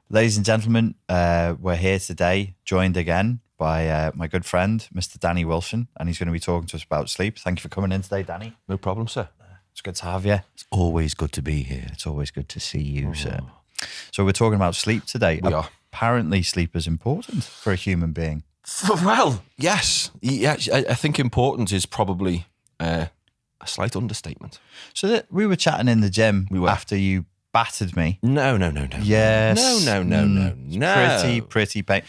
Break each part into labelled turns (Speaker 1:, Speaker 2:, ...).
Speaker 1: Ladies and gentlemen, we're here today, joined again by my good friend, Mr. Danny Wilson, and he's going to be talking to us about sleep. Thank you for coming in today, Danny.
Speaker 2: No problem, sir.
Speaker 1: It's good to have you.
Speaker 3: It's always good to be here. It's always good to see you, sir.
Speaker 1: So we're talking about sleep today.
Speaker 2: We are.
Speaker 1: Apparently sleep is important for a human being.
Speaker 2: Well, yes. Yeah, I think important is probably a slight understatement.
Speaker 1: So we were chatting in the gym
Speaker 2: We were.
Speaker 1: after you battered me.
Speaker 2: No.
Speaker 1: Yes.
Speaker 2: No.
Speaker 1: Pretty pain.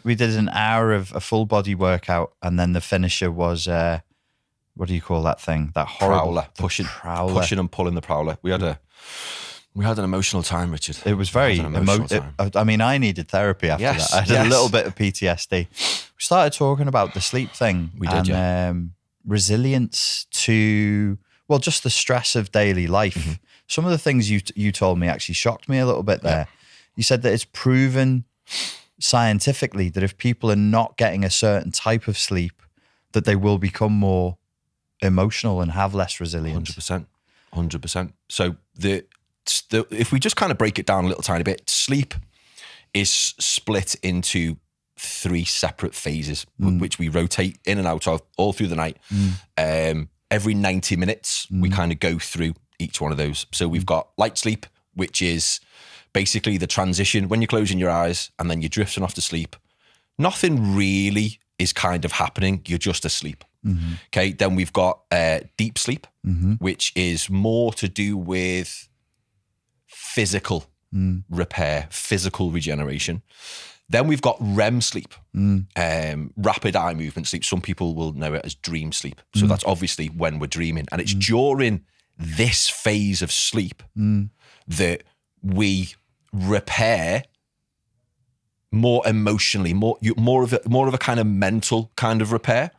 Speaker 1: We did an hour of a full body workout, and then the finisher was what do you call that thing? That horrible
Speaker 2: Prowler. Pushing and pulling the prowler. We had an emotional time, Richard.
Speaker 1: It was very
Speaker 2: emotional time.
Speaker 1: I mean, I needed therapy after
Speaker 2: Yes,
Speaker 1: that. I had a little bit of PTSD. We started talking about the sleep thing.
Speaker 2: We did,
Speaker 1: resilience to, well, just the stress of daily life.
Speaker 2: Mm-hmm.
Speaker 1: Some of the things you told me actually shocked me a little bit there. You said that it's proven scientifically that if people are not getting a certain type of sleep, that they will become more emotional and have less resilience.
Speaker 2: 100%. So if we just kind of break it down a little tiny bit, sleep is split into 3 separate phases, which we rotate in and out of all through the night. Every 90 minutes, we kind of go through each one of those. So we've got light sleep, which is basically the transition when you're closing your eyes and then you're drifting off to sleep. Nothing really is kind of happening. You're just asleep. Okay. Then we've got deep sleep, which is more to do with physical repair, physical regeneration. Then we've got REM sleep, rapid eye movement sleep. Some people will know it as dream sleep. So that's obviously when we're dreaming. And it's during this phase of sleep that we repair more emotionally, more of a kind of mental kind of repair.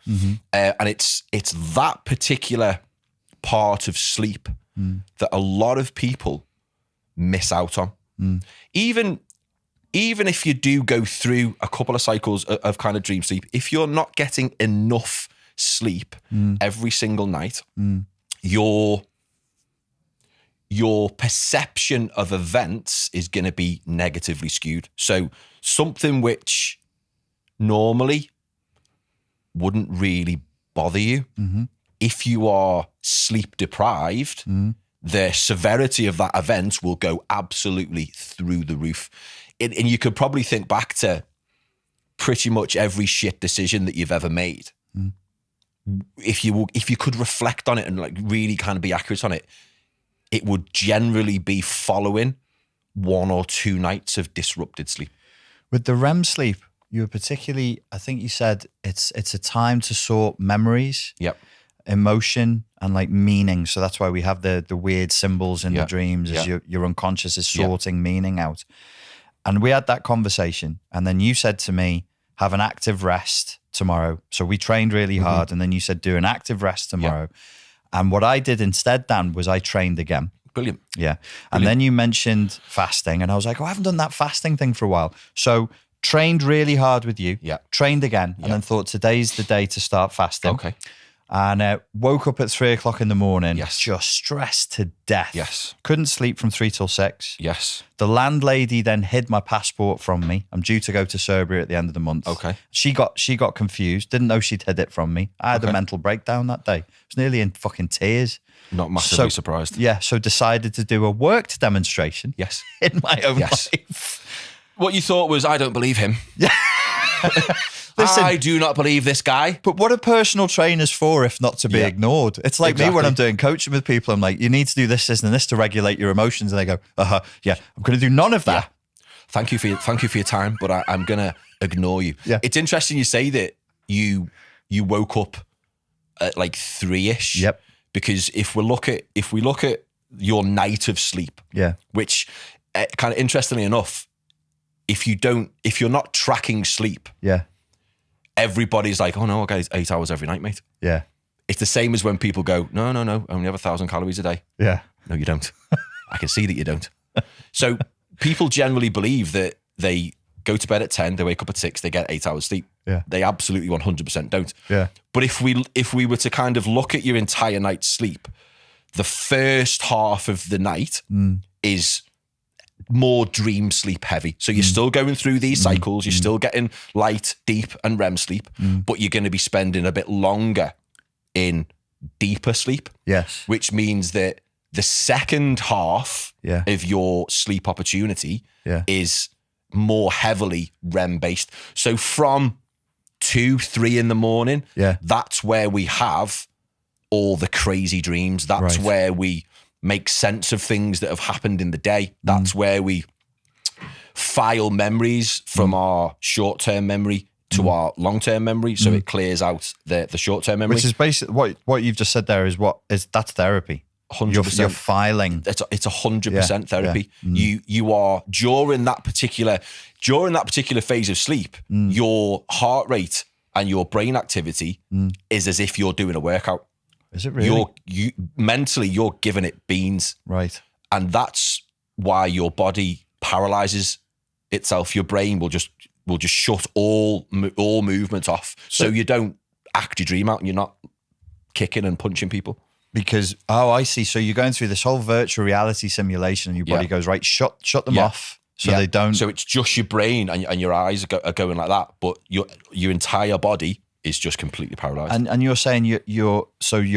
Speaker 2: And it's that particular part of sleep that a lot of people miss out on. Even if you do go through a couple of cycles of kind of dream sleep, if you're not getting enough sleep every single night, your perception of events is going to be negatively skewed. So something which normally wouldn't really bother you, if you are sleep deprived, the severity of that event will go absolutely through the roof. And you could probably think back to pretty much every shit decision that you've ever made. If you could reflect on it and like really kind of be accurate on it, it would generally be following 1 or 2 nights of disrupted sleep.
Speaker 1: With the REM sleep, you were particularly, I think you said it's a time to sort memories, emotion, and like meaning. So that's why we have the weird symbols in the dreams as your unconscious is sorting meaning out. And we had that conversation, and then you said to me, have an active rest tomorrow. So we trained really hard, and then you said, do an active rest tomorrow. And what I did instead, Dan, was I trained again.
Speaker 2: Brilliant.
Speaker 1: Yeah. And then you mentioned fasting, and I was like, oh, I haven't done that fasting thing for a while. So trained really hard with you, trained again, and then thought today's the day to start fasting.
Speaker 2: Okay.
Speaker 1: And woke up at 3 o'clock in the morning, just stressed to death.
Speaker 2: Yes.
Speaker 1: Couldn't sleep from 3 till 6.
Speaker 2: Yes.
Speaker 1: The landlady then hid my passport from me. I'm due to go to Serbia at the end of the month.
Speaker 2: Okay.
Speaker 1: She got confused, didn't know she'd hid it from me. I had a mental breakdown that day. I was nearly in fucking tears.
Speaker 2: Not massively surprised.
Speaker 1: Yeah, so decided to do a worked demonstration.
Speaker 2: Yes.
Speaker 1: In my own life.
Speaker 2: What you thought was, I don't believe him. Yeah. Listen, I do not believe this guy.
Speaker 1: But what are personal trainers for if not to be ignored? It's like me when I'm doing coaching with people. I'm like, you need to do this, this, and this to regulate your emotions. And they go, yeah, I'm going to do none of that.
Speaker 2: Yeah. Thank you for your time, but I'm going to ignore you.
Speaker 1: Yeah.
Speaker 2: It's interesting you say that you woke up at like 3-ish.
Speaker 1: Yep.
Speaker 2: Because if we look at your night of sleep, which kind of interestingly enough, if you're not tracking sleep, everybody's like, oh no, I get 8 hours every night, mate.
Speaker 1: Yeah.
Speaker 2: It's the same as when people go, no, only have 1,000 calories a day.
Speaker 1: Yeah.
Speaker 2: No, you don't. I can see that you don't. So people generally believe that they go to bed at 10, they wake up at 6, they get 8 hours sleep.
Speaker 1: Yeah.
Speaker 2: They absolutely 100% don't.
Speaker 1: Yeah.
Speaker 2: But if we were to kind of look at your entire night's sleep, the first half of the night is more dream sleep heavy. So you're still going through these cycles. You're still getting light, deep, and REM sleep, but you're going to be spending a bit longer in deeper sleep.
Speaker 1: Yes.
Speaker 2: Which means that the second half of your sleep opportunity is more heavily REM based. So from 2, 3 in the morning, that's where we have all the crazy dreams. That's where we make sense of things that have happened in the day. That's where we file memories from our short-term memory to our long-term memory. So it clears out the short-term memory.
Speaker 1: Which is basically what you've just said there that's therapy.
Speaker 2: 100%.
Speaker 1: You're filing.
Speaker 2: It's 100% therapy. You are during that particular phase of sleep, your heart rate and your brain activity is as if you're doing a workout.
Speaker 1: Is it really?
Speaker 2: You mentally you're giving it beans,
Speaker 1: right?
Speaker 2: And that's why your body paralyzes itself. Your brain will just shut all movement off, so you don't act your dream out and you're not kicking and punching people.
Speaker 1: Because I see. So you're going through this whole virtual reality simulation, and your body goes right. Shut them off, so they don't.
Speaker 2: So it's just your brain and your eyes are going like that, but your entire body is just completely paralyzed.
Speaker 1: And you're saying your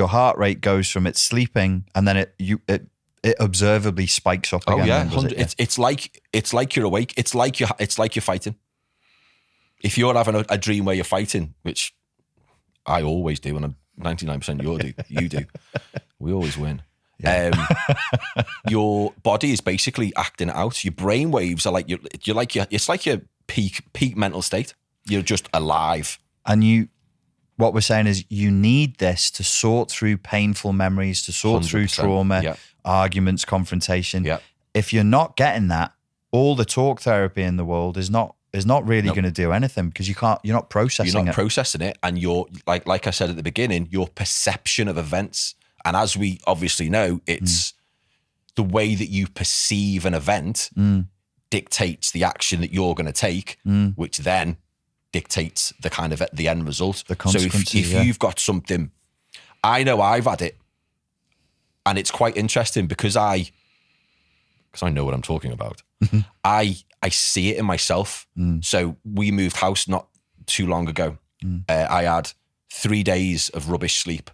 Speaker 1: heart rate goes from it's sleeping, and then it observably spikes up again.
Speaker 2: Oh yeah, it's like you're awake. It's like you're fighting. If you're having a dream where you're fighting, which I always do, and I'm 99% you do. We always win. Yeah. Your body is basically acting it out. Your brain waves are it's like your peak mental state. You're just alive.
Speaker 1: And what we're saying is you need this to sort through painful memories, to sort through trauma, arguments, confrontation.
Speaker 2: Yeah.
Speaker 1: If you're not getting that, all the talk therapy in the world is not really going to do anything, because you're not processing it.
Speaker 2: You're not processing it, and you're like I said at the beginning, your perception of events, and as we obviously know, it's the way that you perceive an event dictates the action that you're going to take, which then dictates the kind of the end result.
Speaker 1: The consequences.
Speaker 2: So if you've got something, I know I've had it, and it's quite interesting because I know what I'm talking about. I see it in myself. So we moved house not too long ago. I had 3 days of rubbish sleep,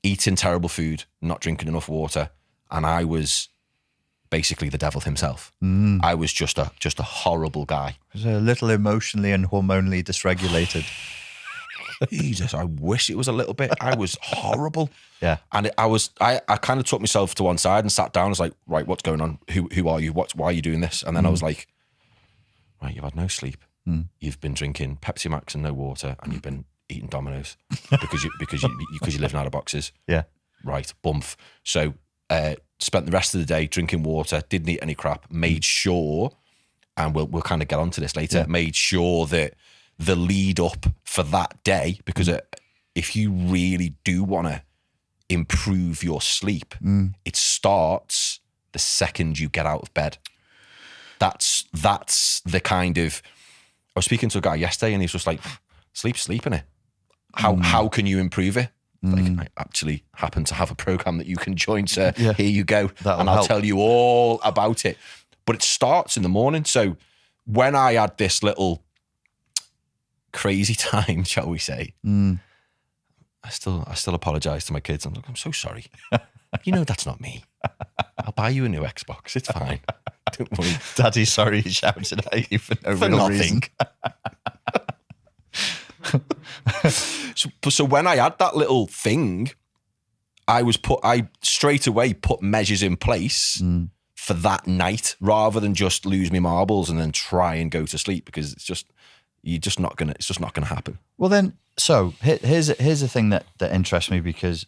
Speaker 2: eating terrible food, not drinking enough water, and I was basically the devil himself. I was just a horrible guy.
Speaker 1: He was a little emotionally and hormonally dysregulated.
Speaker 2: Jesus, I wish it was a little bit. I was horrible.
Speaker 1: Yeah.
Speaker 2: And I kind of took myself to one side and sat down. I was like, right, what's going on? Who are you? Why are you doing this? And then I was like, right, you've had no sleep. You've been drinking Pepsi Max and no water, and you've been eating Dominoes because you're living out of boxes.
Speaker 1: Yeah.
Speaker 2: Right, bumf. So spent the rest of the day drinking water, didn't eat any crap, made sure, and we'll kind of get onto this later, made sure that the lead up for that day, because if you really do want to improve your sleep, it starts the second you get out of bed. That's the kind of, I was speaking to a guy yesterday and he was just like, sleep's sleeping it. How can you improve it? Like, I actually happen to have a program that you can join, sir. Yeah. Here you go. I'll tell you all about it. But it starts in the morning. So when I had this little crazy time, shall we say, I still apologize to my kids. I'm like, I'm so sorry. You know that's not me. I'll buy you a new Xbox. It's fine. Don't worry.
Speaker 1: Daddy's sorry he shouted at you for no real reason.
Speaker 2: So when I had that little thing, I straight away put measures in place for that night, rather than just lose my marbles and then try and go to sleep, because it's just not gonna happen.
Speaker 1: Well then, so here's a thing that interests me, because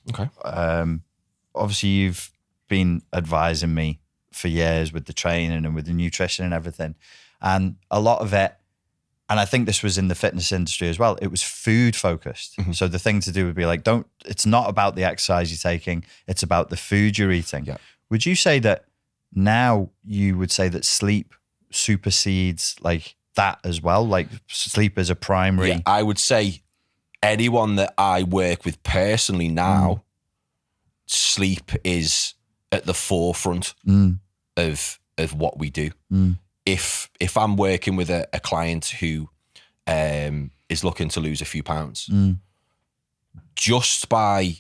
Speaker 1: obviously you've been advising me for years with the training and with the nutrition and everything, and a lot of it, and I think this was in the fitness industry as well, it was food focused. So the thing to do would be like, it's not about the exercise you're taking, it's about the food you're eating. Yeah. Would you say that now you would say that sleep supersedes like that as well? Like sleep is a primary?
Speaker 2: Yeah, I would say anyone that I work with personally now, sleep is at the forefront of of what we do. If I'm working with a client who is looking to lose a few pounds, just by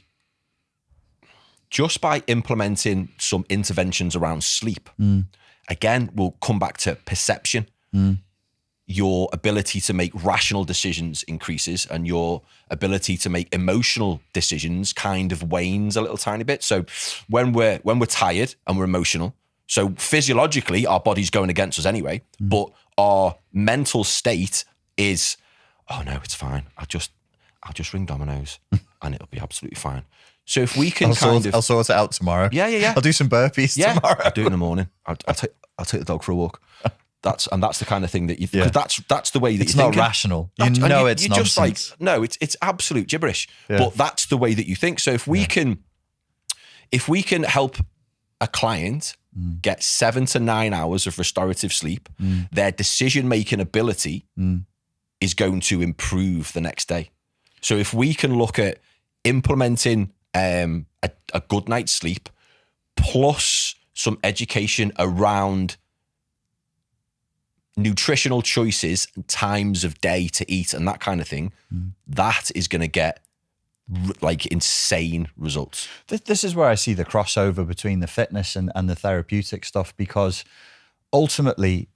Speaker 2: implementing some interventions around sleep, again, we'll come back to perception. Your ability to make rational decisions increases, and your ability to make emotional decisions kind of wanes a little tiny bit. So when we're tired and we're emotional, so physiologically our body's going against us anyway, but our mental state is, oh no, it's fine. I'll just ring Domino's and it'll be absolutely fine. So if we can
Speaker 1: I'll sort it out tomorrow.
Speaker 2: Yeah.
Speaker 1: I'll do some burpees tomorrow.
Speaker 2: I'll do it in the morning. I'll take the dog for a walk. That's the kind of thing that you, because that's the way that
Speaker 1: it's
Speaker 2: you're
Speaker 1: not rational. It's nonsense.
Speaker 2: Just like, no, it's absolute gibberish. Yeah. But that's the way that you think. So if we can help a client get 7 to 9 hours of restorative sleep, their decision-making ability is going to improve the next day. So if we can look at implementing a good night's sleep plus some education around nutritional choices and times of day to eat and that kind of thing, that is going to get like insane results.
Speaker 1: This is where I see the crossover between the fitness and the therapeutic stuff, because ultimately,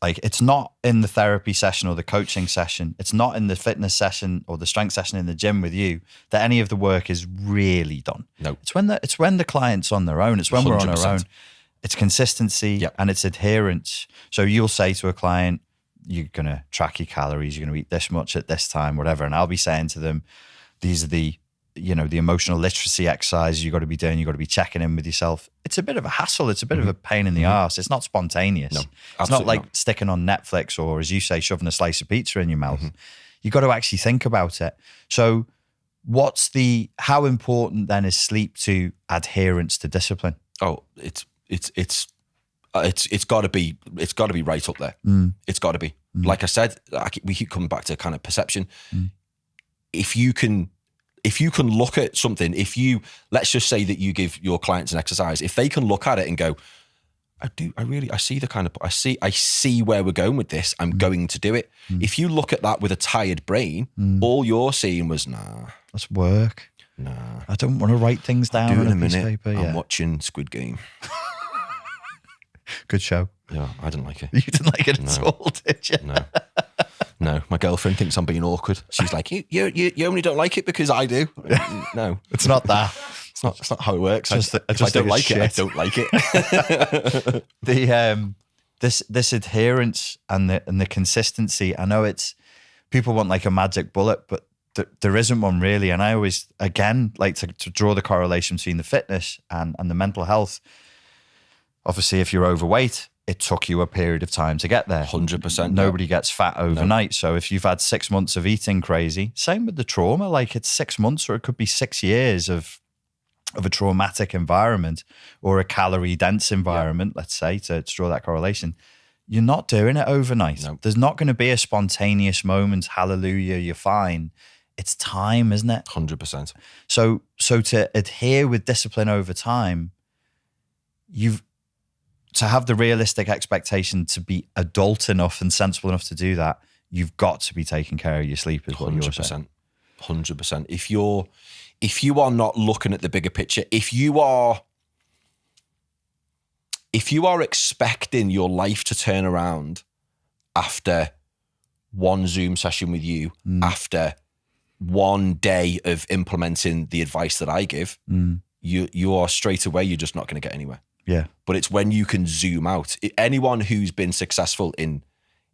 Speaker 1: like, it's not in the therapy session or the coaching session, it's not in the fitness session or the strength session in the gym with you that any of the work is really done.
Speaker 2: No,
Speaker 1: it's when the client's on their own. It's when 100%. We're on our own. It's consistency and it's adherence. So you'll say to a client, you're going to track your calories, you're going to eat this much at this time, whatever. And I'll be saying to them, these are the emotional literacy exercises you've got to be doing. You've got to be checking in with yourself. It's a bit of a hassle. It's a bit of a pain in the arse. It's not spontaneous. No, it's not like sticking on Netflix or, as you say, shoving a slice of pizza in your mouth. You've got to actually think about it. So how important then is sleep to adherence to discipline?
Speaker 2: Oh, it's got to be right up there. It's got to be. Like I said, we keep coming back to kind of perception. If you can look at something, let's just say that you give your clients an exercise, if they can look at it and go, I see where we're going with this, I'm going to do it. If you look at that with a tired brain, all you're seeing was, nah,
Speaker 1: that's work.
Speaker 2: Nah,
Speaker 1: I don't want to write things down
Speaker 2: in
Speaker 1: a piece of paper.
Speaker 2: I'm watching Squid Game.
Speaker 1: Good show.
Speaker 2: Yeah, I didn't like it.
Speaker 1: You didn't like it at all, did you?
Speaker 2: No. My girlfriend thinks I'm being awkward. She's like, you only don't like it because I do. No,
Speaker 1: it's not that.
Speaker 2: It's not how it works.
Speaker 1: I don't like it.
Speaker 2: I don't like it.
Speaker 1: This adherence and the consistency. I know it's, people want like a magic bullet, but there isn't one really. And I always, again, like to draw the correlation between the fitness and the mental health. Obviously, if you're overweight, it took you a period of time to get there.
Speaker 2: 100%.
Speaker 1: Nobody gets fat overnight. No. So if you've had 6 months of eating crazy, same with the trauma, like it's 6 months or it could be 6 years of a traumatic environment or a calorie dense environment, let's say, to draw that correlation. You're not doing it overnight. No. There's not going to be a spontaneous moment. Hallelujah, you're fine. It's time, isn't it?
Speaker 2: 100%.
Speaker 1: So to adhere with discipline over time, to have the realistic expectation to be adult enough and sensible enough to do that, you've got to be taking care of your sleep, is what you're saying.
Speaker 2: 100%. If you are not looking at the bigger picture, if you are expecting your life to turn around after one Zoom session with you, after one day of implementing the advice that I give, you are straight away, you're just not going to get anywhere.
Speaker 1: Yeah.
Speaker 2: But it's when you can zoom out. Anyone who's been successful in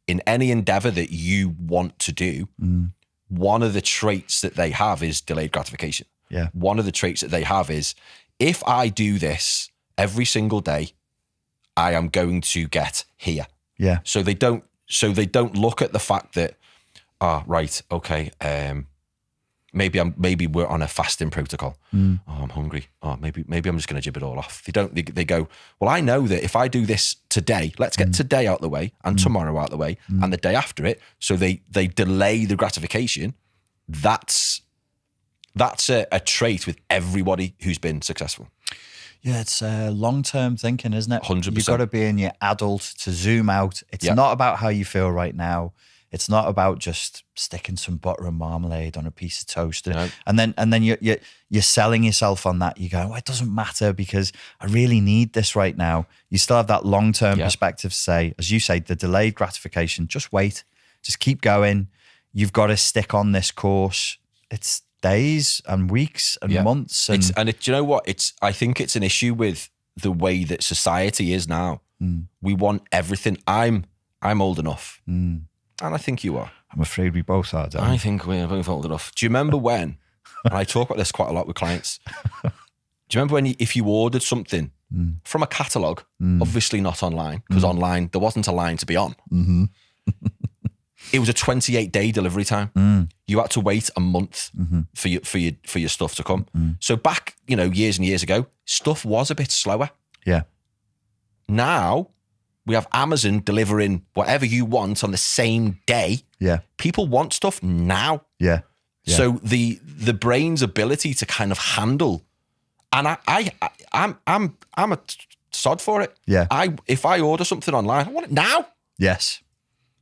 Speaker 2: any endeavor that you want to do, one of the traits that they have is delayed gratification.
Speaker 1: Yeah.
Speaker 2: One of the traits that they have is, if I do this every single day, I am going to get here.
Speaker 1: Yeah.
Speaker 2: So they don't look at the fact that, right, okay, maybe we're on a fasting protocol. Oh, I'm hungry. Oh, maybe I'm just going to jib it all off. They go, well, I know that if I do this today, let's get today out the way and tomorrow out the way and the day after it. So they delay the gratification. That's a trait with everybody who's been successful.
Speaker 1: Yeah, it's long-term thinking, isn't it?
Speaker 2: 100%.
Speaker 1: You've got to be in your adult to zoom out. It's not about how you feel right now. It's not about just sticking some butter and marmalade on a piece of toast.
Speaker 2: No.
Speaker 1: And then you're selling yourself on that. You go, well, it doesn't matter because I really need this right now. You still have that long-term perspective to say, as you say, the delayed gratification, just wait. Just keep going. You've got to stick on this course. It's days and weeks and months. And
Speaker 2: do you know what? I think it's an issue with the way that society is now. We want everything. I'm old enough. And I think you are.
Speaker 1: I'm afraid we both are, Dan.
Speaker 2: I think we're both old enough. Do you remember when, and I talk about this quite a lot with clients, do you remember when if you ordered something from a catalogue, obviously not online, because online, there wasn't a line to be on. It was a 28-day delivery time. You had to wait a month for your stuff to come. So back, years and years ago, stuff was a bit slower.
Speaker 1: Yeah.
Speaker 2: Now, we have Amazon delivering whatever you want on the same day.
Speaker 1: Yeah.
Speaker 2: People want stuff now.
Speaker 1: Yeah.
Speaker 2: So the brain's ability to kind of handle, and I'm a sod for it.
Speaker 1: Yeah.
Speaker 2: If I order something online, I want it now.
Speaker 1: Yes.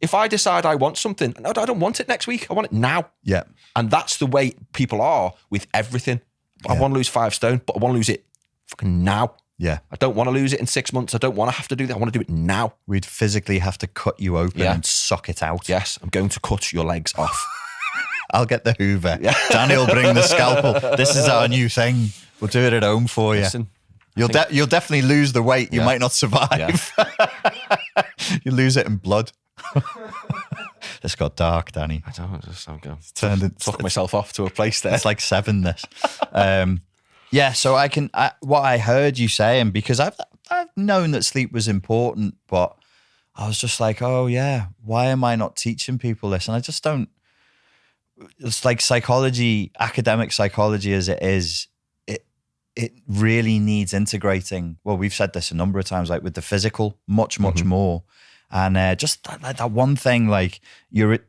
Speaker 2: If I decide I want something, no, I don't want it next week. I want it now.
Speaker 1: Yeah.
Speaker 2: And that's the way people are with everything. I want to lose 5 stone, but I want to lose it fucking now.
Speaker 1: Yeah.
Speaker 2: I don't want to lose it in 6 months. I don't want to have to do that. I want to do it now.
Speaker 1: We'd physically have to cut you open and suck it out.
Speaker 2: Yes, I'm going to cut your legs off.
Speaker 1: I'll get the Hoover. Yeah. Danny will bring the scalpel. This is our new thing. We'll do it at home for you.
Speaker 2: Listen,
Speaker 1: you'll definitely lose the weight. You might not survive.
Speaker 2: Yeah.
Speaker 1: You lose it in blood. This got dark, Danny.
Speaker 2: I don't just
Speaker 1: Took
Speaker 2: myself off to a place there.
Speaker 1: It's like 7 this. Yeah, so what I heard you saying, because I've known that sleep was important, but I was just like, oh yeah, why am I not teaching people this? And I just don't. It's like psychology, academic psychology as it is, it really needs integrating. Well, we've said this a number of times, like with the physical, much more. And just that one thing, like you're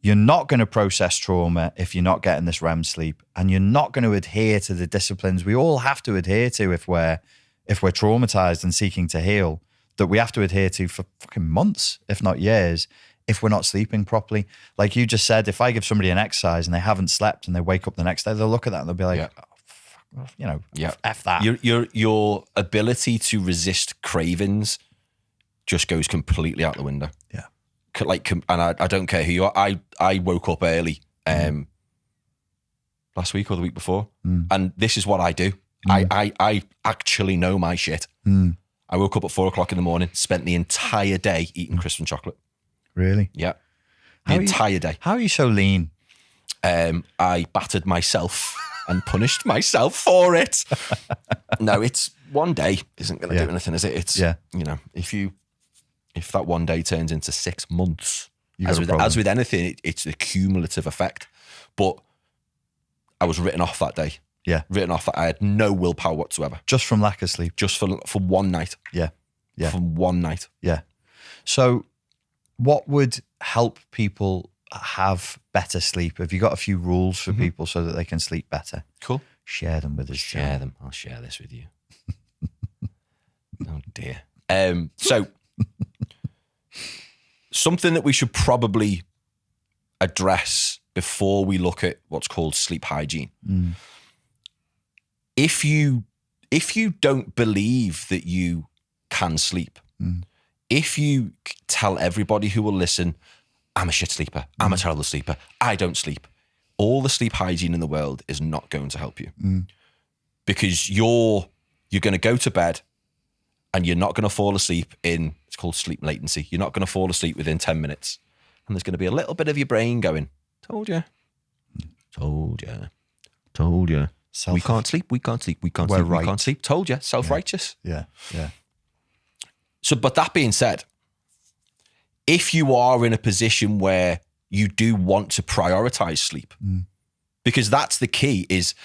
Speaker 1: not going to process trauma if you're not getting this REM sleep, and you're not going to adhere to the disciplines we all have to adhere to if we're traumatized and seeking to heal, that we have to adhere to for fucking months, if not years, if we're not sleeping properly. Like you just said, if I give somebody an exercise and they haven't slept and they wake up the next day, they'll look at that and they'll be like, oh, fuck, F that.
Speaker 2: Your ability to resist cravings just goes completely out the window.
Speaker 1: Yeah.
Speaker 2: And I don't care who you are. I woke up early last week or the week before, and this is what I do. I actually know my shit. I woke up at 4 o'clock in the morning, spent the entire day eating crisps and chocolate.
Speaker 1: Really?
Speaker 2: Yeah. The entire day.
Speaker 1: How are you so lean?
Speaker 2: I battered myself and punished myself for it. No, it's one day isn't going to do anything, is it? It's, if that one day turns into 6 months, as with anything, it's a cumulative effect. But I was written off that day.
Speaker 1: Yeah.
Speaker 2: Written off that I had no willpower whatsoever.
Speaker 1: Just from lack of sleep.
Speaker 2: Just for one night.
Speaker 1: Yeah. Yeah.
Speaker 2: For one night.
Speaker 1: Yeah. So what would help people have better sleep? Have you got a few rules for people so that they can sleep better?
Speaker 2: Cool.
Speaker 1: Share them with us.
Speaker 2: Share them. I'll share this with you. Oh dear. So something that we should probably address before we look at what's called sleep hygiene. If you don't believe that you can sleep, if you tell everybody who will listen, I'm a shit sleeper, I'm a terrible sleeper, I don't sleep, all the sleep hygiene in the world is not going to help you. Because you're going to go to bed and you're not going to fall asleep in, it's called sleep latency. You're not going to fall asleep within 10 minutes. And there's going to be a little bit of your brain going, told you. We can't sleep. We can't sleep. Told you. Self-righteous.
Speaker 1: Yeah.
Speaker 2: So, but that being said, if you are in a position where you do want to prioritize sleep, because that's the key is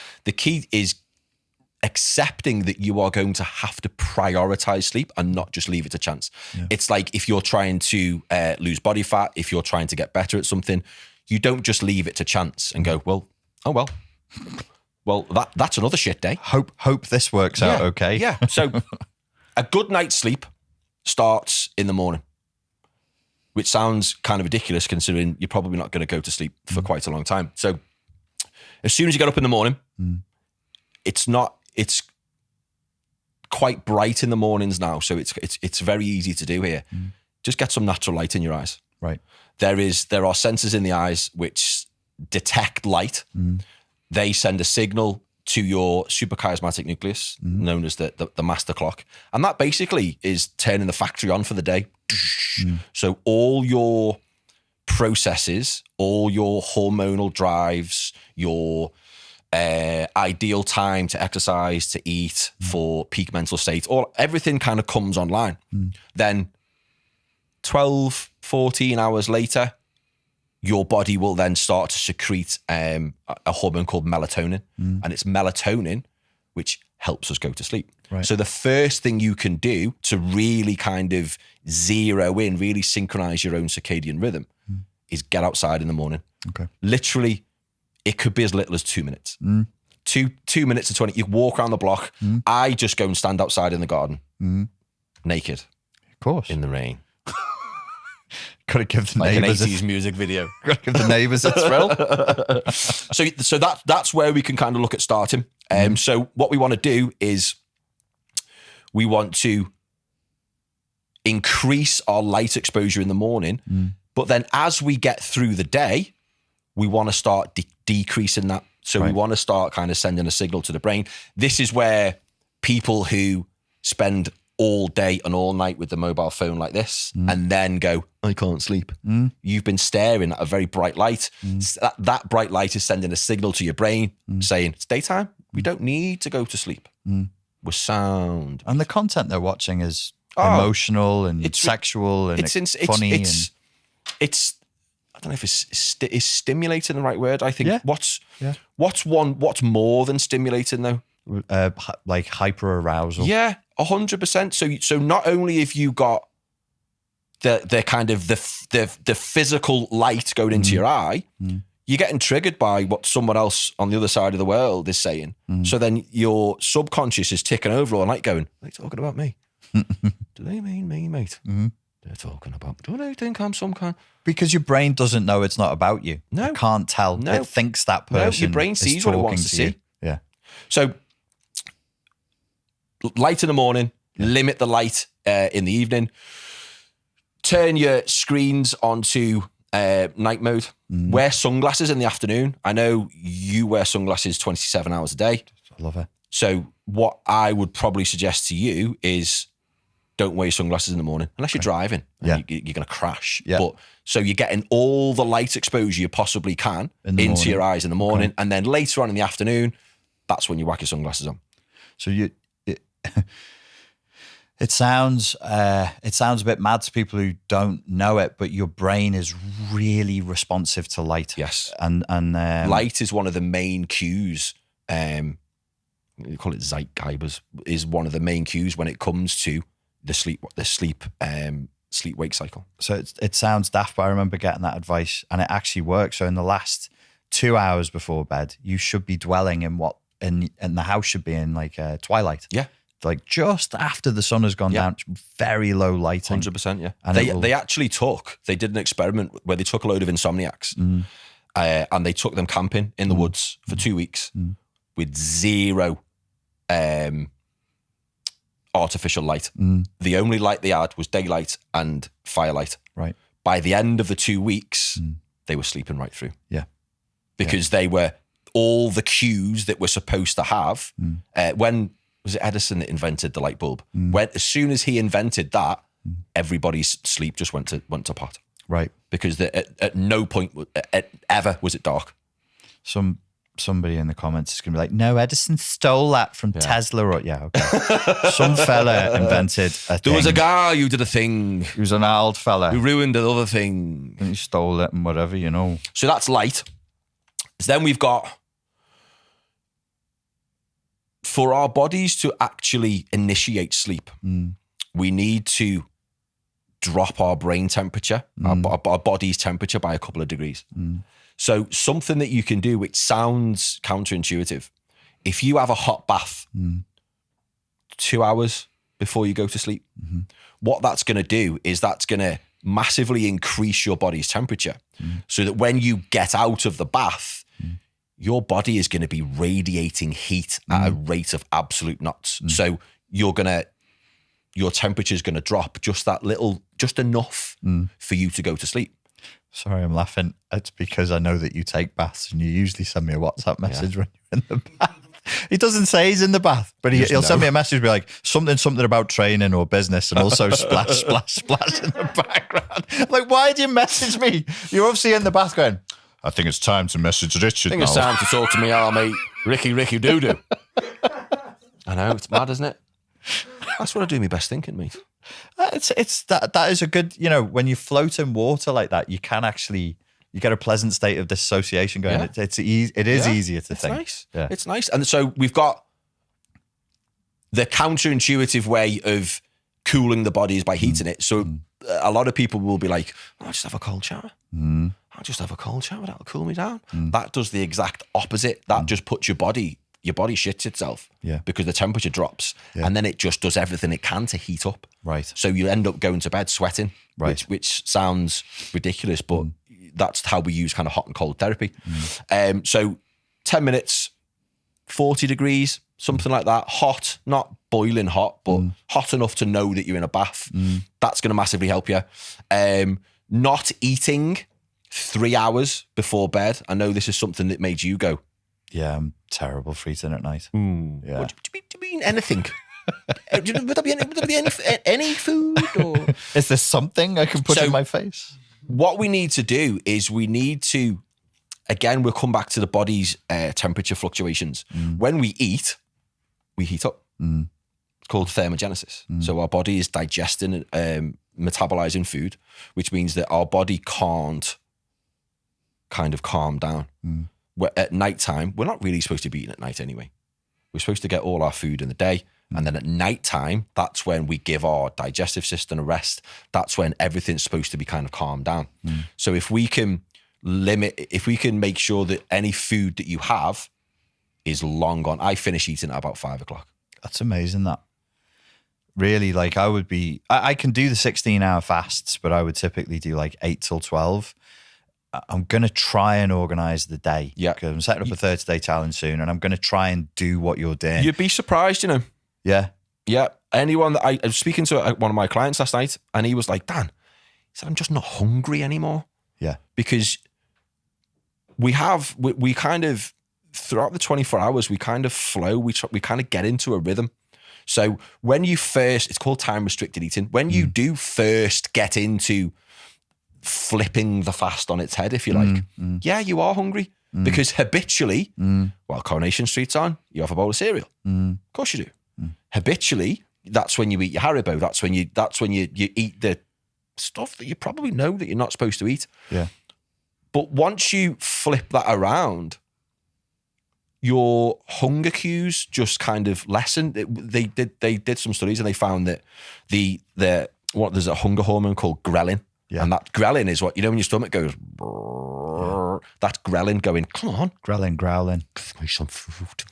Speaker 2: accepting that you are going to have to prioritize sleep and not just leave it to chance. Yeah. It's like if you're trying to lose body fat, if you're trying to get better at something, you don't just leave it to chance and go, well, Well, that's another shit day.
Speaker 1: Hope this works out okay.
Speaker 2: Yeah. So a good night's sleep starts in the morning, which sounds kind of ridiculous considering you're probably not going to go to sleep for quite a long time. So as soon as you get up in the morning, it's quite bright in the mornings now. So it's very easy to do here. Just get some natural light in your eyes.
Speaker 1: Right.
Speaker 2: There are sensors in the eyes which detect light. They send a signal to your suprachiasmatic nucleus, known as the master clock. And that basically is turning the factory on for the day. So all your processes, all your hormonal drives, your ideal time to exercise, to eat, for peak mental state, everything kind of comes online. Then 12, 14 hours later, your body will then start to secrete a hormone called melatonin. And it's melatonin which helps us go to sleep.
Speaker 1: Right.
Speaker 2: So the first thing you can do to really kind of zero in, really synchronize your own circadian rhythm is get outside in the morning.
Speaker 1: Okay.
Speaker 2: Literally, it could be as little as 2 minutes. 2 minutes to 20. You walk around the block. I just go and stand outside in the garden, naked.
Speaker 1: Of course.
Speaker 2: In the rain.
Speaker 1: Gotta give the
Speaker 2: like
Speaker 1: neighbours
Speaker 2: an 80s music video.
Speaker 1: Gotta give the neighbours a thrill.
Speaker 2: So that's where we can kind of look at starting. So what we want to do is we want to increase our light exposure in the morning, but then as we get through the day, we want to start decreasing that. So we want to start kind of sending a signal to the brain. This is where people who spend all day and all night with the mobile phone like this and then go, I can't sleep. You've been staring at a very bright light. That bright light is sending a signal to your brain saying, it's daytime. We don't need to go to sleep. We're sound.
Speaker 1: And the content they're watching is emotional and sexual and funny.
Speaker 2: It's I don't know if it's stimulating the right word. I think what's more than stimulating though?
Speaker 1: Like hyper arousal.
Speaker 2: Yeah, 100%. So not only have you got the kind of the physical light going into your eye, you're getting triggered by what someone else on the other side of the world is saying. So then your subconscious is ticking over all night going, are they talking about me? Do they mean me, mate? They're talking about, do they think I'm some kind?
Speaker 1: Because your brain doesn't know it's not about you.
Speaker 2: No.
Speaker 1: It can't tell.
Speaker 2: No.
Speaker 1: It thinks that person
Speaker 2: your brain sees what it wants to see.
Speaker 1: Yeah.
Speaker 2: So light in the morning, limit the light in the evening. Turn your screens onto night mode. Wear sunglasses in the afternoon. I know you wear sunglasses 27 hours a day.
Speaker 1: I love it.
Speaker 2: So what I would probably suggest to you is don't wear your sunglasses in the morning unless you're driving. And you're going to crash. Yeah. But so you're getting all the light exposure you possibly can into your eyes in the morning, and then later on in the afternoon, that's when you whack your sunglasses on.
Speaker 1: So it sounds a bit mad to people who don't know it, but your brain is really responsive to light.
Speaker 2: Yes,
Speaker 1: and
Speaker 2: light is one of the main cues. You call it Zeitgeber, is one of the main cues when it comes to the sleep wake cycle. So
Speaker 1: it sounds daft, but I remember getting that advice, and it actually works. So in the last 2 hours before bed, you should be dwelling in and the house should be in like twilight.
Speaker 2: Yeah.
Speaker 1: Like just after the sun has gone down, very low lighting.
Speaker 2: 100%, yeah. And they did an experiment where they took a load of insomniacs and they took them camping in the woods for 2 weeks with zero artificial light. The only light they had was daylight and firelight.
Speaker 1: Right.
Speaker 2: By the end of the 2 weeks, they were sleeping right through.
Speaker 1: Yeah.
Speaker 2: Because they were all the cues that we're supposed to have. When was it Edison that invented the light bulb? As soon as he invented that, everybody's sleep just went to pot.
Speaker 1: Right.
Speaker 2: Because at no point ever was it dark.
Speaker 1: Somebody in the comments is going to be like, no, Edison stole that from Tesla. Or okay. Some fella invented a thing.
Speaker 2: There was a guy who did a thing.
Speaker 1: He was an old fella.
Speaker 2: Who ruined another thing.
Speaker 1: And he stole it and whatever,
Speaker 2: So that's light. So then we've got, for our bodies to actually initiate sleep, we need to drop our brain temperature, our body's temperature by a couple of degrees. So something that you can do, which sounds counterintuitive, if you have a hot bath 2 hours before you go to sleep, what that's going to do is that's going to massively increase your body's temperature so that when you get out of the bath, your body is going to be radiating heat at a rate of absolute knots. So your temperature is going to drop just enough for you to go to sleep.
Speaker 1: Sorry, I'm laughing. It's because I know that you take baths and you usually send me a WhatsApp message when you're in the bath. He doesn't say he's in the bath, but he'll send me a message, be like, something about training or business, and also splash, splash, splash in the background. I'm like, why do you message me? You're obviously in the bath going, I think it's time to message Richard.
Speaker 2: I think it's time to talk to me, our mate, Ricky Doo-Doo. I know, it's mad, isn't it? That's what I do my best thinking, mate.
Speaker 1: That is a good, when you float in water like that, you can actually, you get a pleasant state of dissociation going. Yeah. It is easier to think.
Speaker 2: Nice. Yeah. It's nice. And so we've got the counterintuitive way of cooling the body is by heating it. So a lot of people will be like, I'll just have a cold shower. I'll just have a cold shower. That'll cool me down. That does the exact opposite. That just puts your body shits itself because the temperature drops and then it just does everything it can to heat up.
Speaker 1: Right.
Speaker 2: So you end up going to bed sweating, which sounds ridiculous, but that's how we use kind of hot and cold therapy. So 10 minutes, 40 degrees, something like that. Hot, not boiling hot, but hot enough to know that you're in a bath. That's going to massively help you. Not eating 3 hours before bed. I know this is something that made you go,
Speaker 1: yeah, I'm terrible for eating at night.
Speaker 2: Yeah. Do you mean anything? Would there be any food? Or?
Speaker 1: Is there something I can put in my face?
Speaker 2: What we need to do is again, we'll come back to the body's temperature fluctuations. When we eat, we heat up. It's called thermogenesis. So our body is digesting and metabolizing food, which means that our body can't kind of calm down. At nighttime, we're not really supposed to be eating at night anyway. We're supposed to get all our food in the day. And then at nighttime, that's when we give our digestive system a rest. That's when everything's supposed to be kind of calmed down. So if we can make sure that any food that you have is long gone. I finish eating at about 5 o'clock.
Speaker 1: That's amazing, that. Really, like I can do the 16-hour fasts, but I would typically do like 8 till 12. I'm going to try and organize the day. Yeah. Because I'm setting up a 30-day challenge soon, and I'm going to try and do what you're doing.
Speaker 2: You'd be surprised,
Speaker 1: Yeah.
Speaker 2: Yeah. Anyone that I was speaking to one of my clients last night, and he was like, Dan, he said, I'm just not hungry anymore.
Speaker 1: Yeah.
Speaker 2: Because we kind of, throughout the 24 hours, we kind of flow. We kind of get into a rhythm. So when you first, it's called time restricted eating. When you do first get into flipping the fast on its head, if you like, yeah, you are hungry because habitually, while Coronation Street's on, you have a bowl of cereal. Of course you do. Habitually, that's when you eat your Haribo. That's when you eat the stuff that you probably know that you're not supposed to eat.
Speaker 1: Yeah.
Speaker 2: But once you flip that around, your hunger cues just kind of lessen. They did some studies and they found that there's a hunger hormone called ghrelin. Yeah. And that ghrelin is what, when your stomach goes, that's ghrelin going, come on.
Speaker 1: Ghrelin growling.
Speaker 2: Give me some food.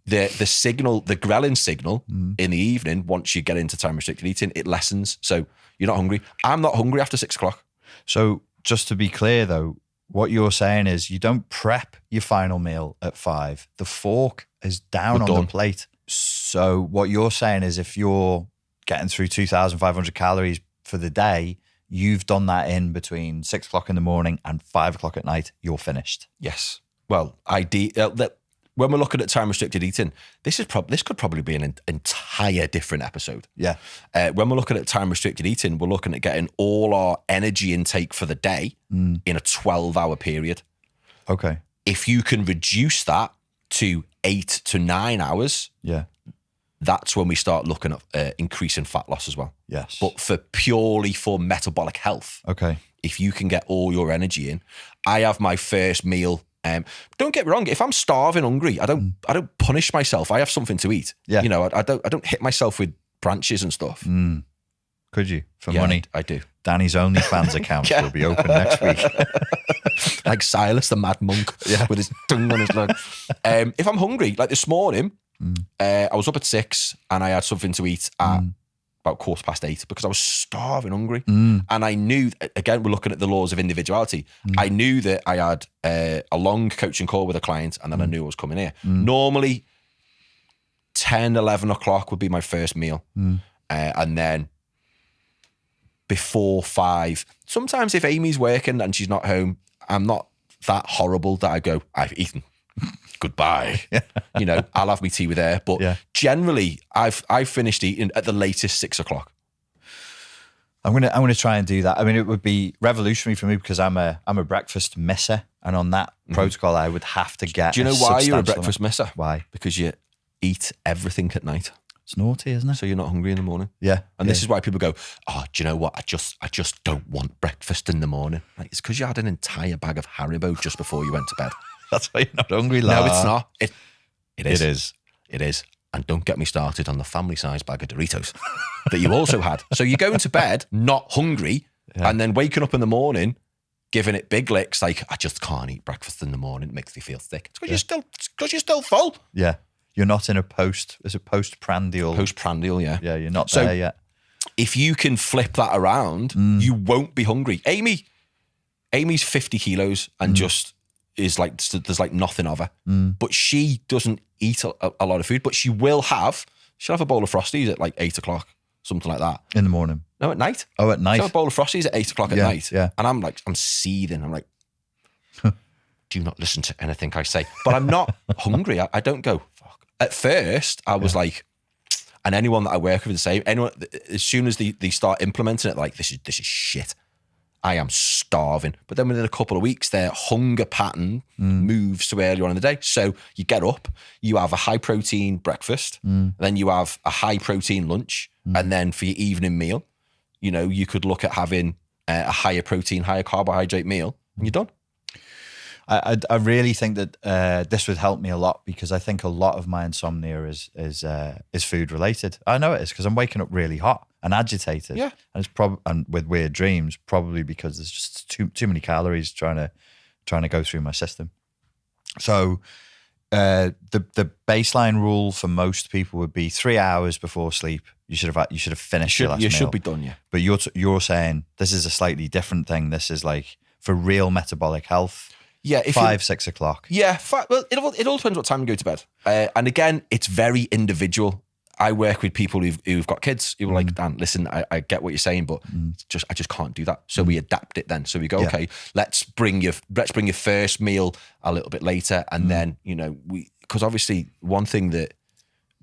Speaker 2: the ghrelin signal in the evening, once you get into time restricted eating, it lessens. So you're not hungry. I'm not hungry after 6 o'clock.
Speaker 1: So just to be clear though, what you're saying is you don't prep your final meal at 5. The fork is down on the plate. So what you're saying is if you're getting through 2,500 calories for the day, you've done that in between 6 o'clock in the morning and 5 o'clock at night, you're finished.
Speaker 2: Yes. Well, when we're looking at time restricted eating, this could probably be an entire different episode.
Speaker 1: Yeah.
Speaker 2: When we're looking at time restricted eating, we're looking at getting all our energy intake for the day in a 12-hour period.
Speaker 1: Okay.
Speaker 2: If you can reduce that to 8 to 9 hours, that's when we start looking at increasing fat loss as well.
Speaker 1: Yes.
Speaker 2: But purely for metabolic health.
Speaker 1: Okay.
Speaker 2: If you can get all your energy in, I have my first meal. Don't get me wrong. If I'm starving, hungry, I don't punish myself. I have something to eat.
Speaker 1: Yeah.
Speaker 2: I don't hit myself with branches and stuff.
Speaker 1: Could you? For money?
Speaker 2: I do.
Speaker 1: Danny's OnlyFans account will be open next week.
Speaker 2: Like Silas, the mad monk, with his tongue on his leg. If I'm hungry, like this morning, I was up at 6 and I had something to eat at about 8:15 because I was starving hungry. And I knew, again, we're looking at the laws of individuality. I knew that I had a long coaching call with a client and then I knew I was coming here. Normally, 10, 11 o'clock would be my first meal. And then before 5, sometimes if Amy's working and she's not home, I'm not that horrible that I go, I've eaten. Goodbye. You know, I'll have my tea with her. But generally, I've finished eating at the latest 6 o'clock.
Speaker 1: I'm gonna try and do that. I mean, it would be revolutionary for me because I'm a breakfast misser, and on that protocol, I would have to get.
Speaker 2: Do you know why you're a breakfast misser?
Speaker 1: Why?
Speaker 2: Because you eat everything at night.
Speaker 1: It's naughty, isn't it?
Speaker 2: So you're not hungry in the morning.
Speaker 1: Yeah.
Speaker 2: And this is why people go, oh, do you know what? I just don't want breakfast in the morning. Like, it's because you had an entire bag of Haribo just before you went to bed.
Speaker 1: That's why you're not hungry,
Speaker 2: No, it's not. It is.
Speaker 1: It is.
Speaker 2: It is. And don't get me started on the family-sized bag of Doritos that you also had. So you're going to bed not hungry and then waking up in the morning giving it big licks like, I just can't eat breakfast in the morning. It makes me feel sick. It's because you're still full.
Speaker 1: Yeah. You're not in a post-prandial.
Speaker 2: Post-prandial, yeah.
Speaker 1: Yeah, you're not there yet.
Speaker 2: If you can flip that around, you won't be hungry. Amy's 50 kilos and just is like, there's like nothing of her. But she doesn't eat a lot of food, but she'll have a bowl of Frosties at like 8 o'clock, something like that.
Speaker 1: In the morning?
Speaker 2: No, at night.
Speaker 1: Oh, at night.
Speaker 2: She'll have a bowl of Frosties at 8 o'clock at night.
Speaker 1: Yeah.
Speaker 2: And I'm seething. I'm like, do not listen to anything I say. But I'm not hungry. I don't go, fuck. At first, I was like, and anyone that I work with the same, anyone, as soon as they start implementing it, like, this is shit. I am starving. But then within a couple of weeks, their hunger pattern moves to earlier on in the day. So you get up, you have a high protein breakfast, then you have a high protein lunch. And then for your evening meal, you know, you could look at having a higher protein, higher carbohydrate meal and you're done.
Speaker 1: I really think that this would help me a lot because I think a lot of my insomnia is food related. I know it is because I'm waking up really hot and agitated. Yeah, and it's and with weird dreams, probably because there's just too many calories trying to go through my system. So the baseline rule for most people would be 3 hours before sleep. You should have finished your last meal.
Speaker 2: You should be done, yeah.
Speaker 1: But you're saying this is a slightly different thing. This is like for real metabolic health.
Speaker 2: Yeah,
Speaker 1: 5-6 o'clock.
Speaker 2: Yeah, well, it all depends what time you go to bed. And again, it's very individual. I work with people who've got kids who are like, Dan, listen, I get what you're saying, but I just can't do that. So we adapt it then. So we go, okay, let's bring your first meal a little bit later, and then because obviously one thing that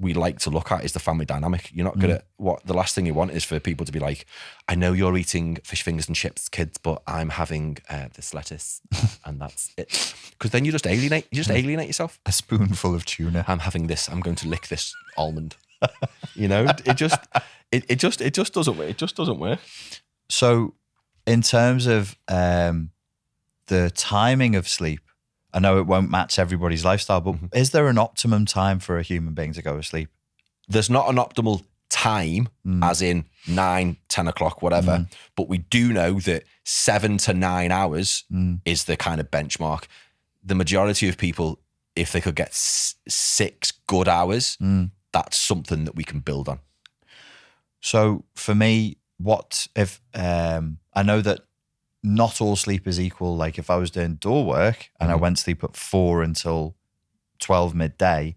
Speaker 2: we like to look at is the family dynamic. You're not gonna the last thing you want is for people to be like, I know you're eating fish fingers and chips, kids, but I'm having this lettuce and that's it. Because then you just alienate yourself.
Speaker 1: A spoonful of tuna.
Speaker 2: I'm having this. I'm going to lick this almond. It just doesn't work. It just doesn't work.
Speaker 1: So, in terms of the timing of sleep, I know it won't match everybody's lifestyle, but is there an optimum time for a human being to go to sleep?
Speaker 2: There's not an optimal time, as in 9, 10 o'clock, whatever. But we do know that 7 to 9 hours is the kind of benchmark. The majority of people, if they could get 6 good hours, that's something that we can build on.
Speaker 1: So for me, what if I know that not all sleep is equal. Like if I was doing door work and I went to sleep at 4 until 12 midday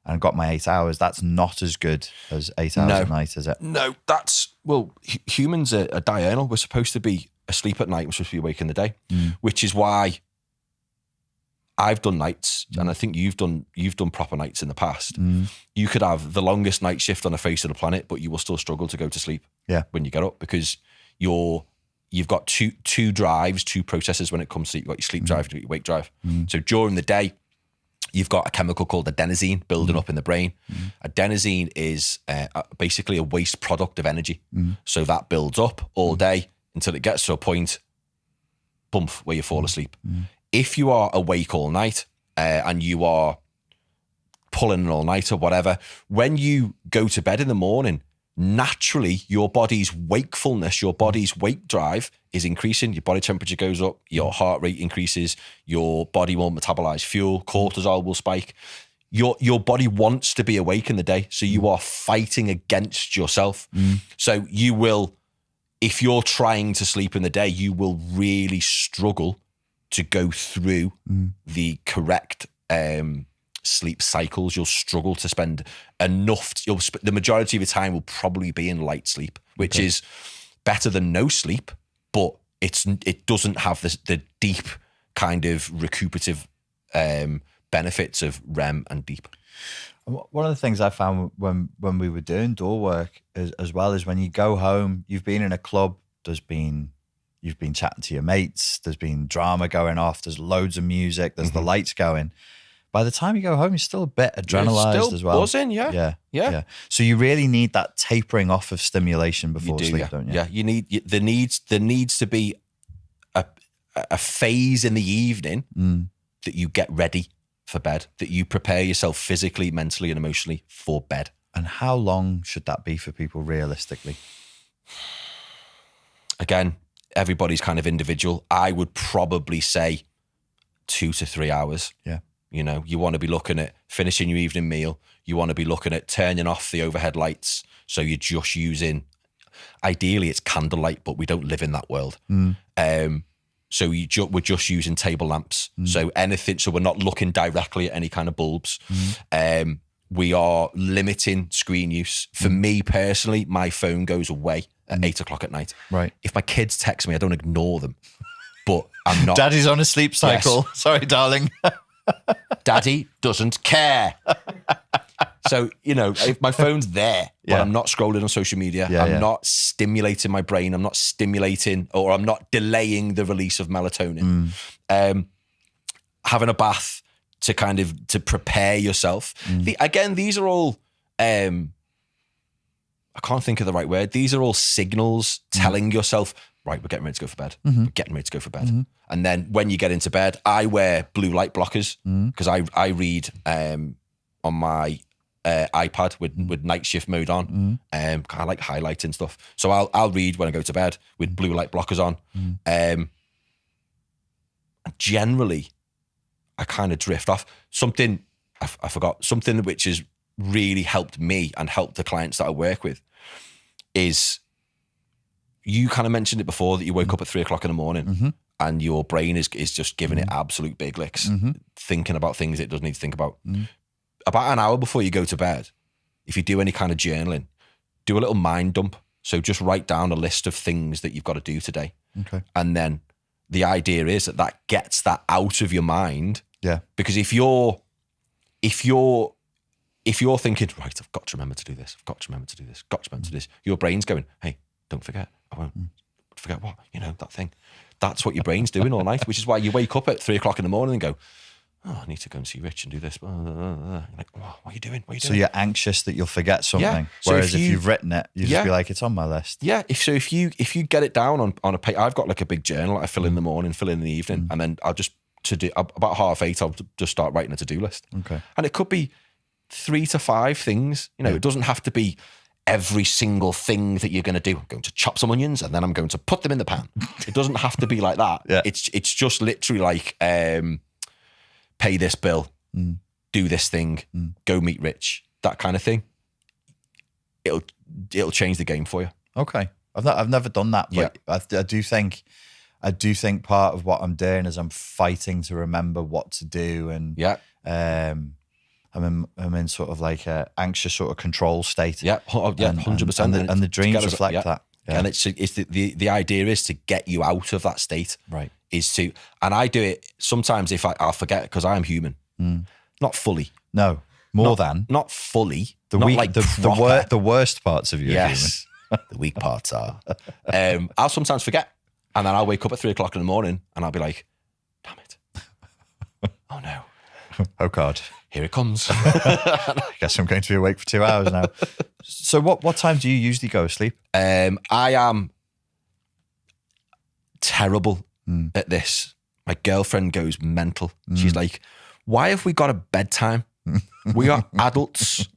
Speaker 1: and got my 8 hours, that's not as good as 8 hours at night, is it?
Speaker 2: No, humans are diurnal. We're supposed to be asleep at night. We're supposed to be awake in the day, which is why I've done nights, and I think you've done proper nights in the past. You could have the longest night shift on the face of the planet, but you will still struggle to go to sleep when you get up because you've got two drives, two processes when it comes to sleep. You've got your sleep drive, you've got your wake drive. So during the day, you've got a chemical called adenosine building up in the brain. Adenosine is basically a waste product of energy. So that builds up all day until it gets to a point, bump, where you fall asleep. If you are awake all night and you are pulling an all-nighter, whatever, when you go to bed in the morning, naturally your body's wakefulness, your body's wake drive is increasing. Your body temperature goes up, your heart rate increases, your body will metabolize fuel, cortisol will spike. Your body wants to be awake in the day, so you are fighting against yourself. So you will, if you're trying to sleep in the day, you will really struggle to go through the correct sleep cycles. You'll struggle to spend enough. The majority of your time will probably be in light sleep, which is better than no sleep, but it doesn't have the deep kind of recuperative benefits of REM and deep.
Speaker 1: One of the things I found when we were doing door work as well is when you go home, you've been in a club, you've been chatting to your mates, there's been drama going off, there's loads of music, there's the lights going. By the time you go home, you're still a bit adrenalized as well.
Speaker 2: Buzzing, yeah.
Speaker 1: So you really need that tapering off of stimulation before sleep, don't you?
Speaker 2: Yeah, there needs to be a phase in the evening that you get ready for bed, that you prepare yourself physically, mentally, and emotionally for bed.
Speaker 1: And how long should that be for people realistically?
Speaker 2: Again, everybody's kind of individual. I would probably say 2 to 3 hours.
Speaker 1: Yeah.
Speaker 2: You know, you want to be looking at finishing your evening meal. You want to be looking at turning off the overhead lights. So you're just using, ideally it's candlelight, but we don't live in that world. So we're just using table lamps. So anything, so we're not looking directly at any kind of bulbs. We are limiting screen use. For me personally, my phone goes away at 8 o'clock at night.
Speaker 1: Right.
Speaker 2: If my kids text me, I don't ignore them, but I'm not.
Speaker 1: Daddy's on a sleep cycle. Yes. Sorry, darling.
Speaker 2: Daddy doesn't care. So, you know, if my phone's there, but I'm not scrolling on social media, I'm not stimulating my brain, I'm not stimulating, or I'm not delaying the release of melatonin. Having a bath to kind of, to prepare yourself. Again, these are all, I can't think of the right word. These are all signals telling yourself, right, we're getting ready to go for bed. We're getting ready to go for bed. And then when you get into bed, I wear blue light blockers because I read on my iPad with night shift mode on. I like highlighting stuff. So I'll read when I go to bed with blue light blockers on. Generally, I kind of drift off. Something, I forgot, something which has really helped me and helped the clients that I work with is, you kind of mentioned it before, that you woke up at 3 o'clock in the morning and your brain is just giving it absolute big licks, thinking about things it doesn't need to think about. About an hour before you go to bed, if you do any kind of journaling, do a little mind dump. So just write down a list of things that you've got to do today. Okay. And then the idea is that gets that out of your mind. Yeah. Because if you're thinking, right, I've got to remember to do this, I've got to remember to do this, got to remember to do this, your brain's going, hey, don't forget, I won't forget what, that thing. That's what your brain's doing all night, which is why you wake up at 3 o'clock in the morning and go, oh, I need to go and see Rich and do this. You're like, oh, what are you doing? What are you doing?
Speaker 1: So you're anxious that you'll forget something. Yeah. So whereas if you've written it, you just be like, it's on my list.
Speaker 2: Yeah. If you get it down on a page, I've got like a big journal I fill in the morning, fill in the evening, and then I'll just, about 8:30, I'll just start writing a to-do list. Okay. And it could be 3 to 5 things. It doesn't have to be every single thing that you're going to do. I'm going to chop some onions and then I'm going to put them in the pan. It doesn't have to be like that. Yeah. It's just literally like, pay this bill, do this thing, go meet Rich, that kind of thing. It'll change the game for you.
Speaker 1: Okay. I've never done that, but I do think part of what I'm doing is I'm fighting to remember what to do, and I'm in sort of like a anxious sort of control state. Yeah,
Speaker 2: 100%.
Speaker 1: And the dreams reflect that.
Speaker 2: Yeah. And it's the idea is to get you out of that state. Right. And I do it sometimes if I'll forget, because I am human. Not fully.
Speaker 1: No, not
Speaker 2: fully.
Speaker 1: The worst parts of you.
Speaker 2: Yes. The weak parts are. I'll sometimes forget, and then I'll wake up at 3 o'clock in the morning and I'll be like, damn it. Oh no.
Speaker 1: Oh God.
Speaker 2: Here it comes.
Speaker 1: I guess I'm going to be awake for 2 hours now. So what time do you usually go to sleep?
Speaker 2: I am terrible at this. My girlfriend goes mental. She's like, why have we got a bedtime? We are adults.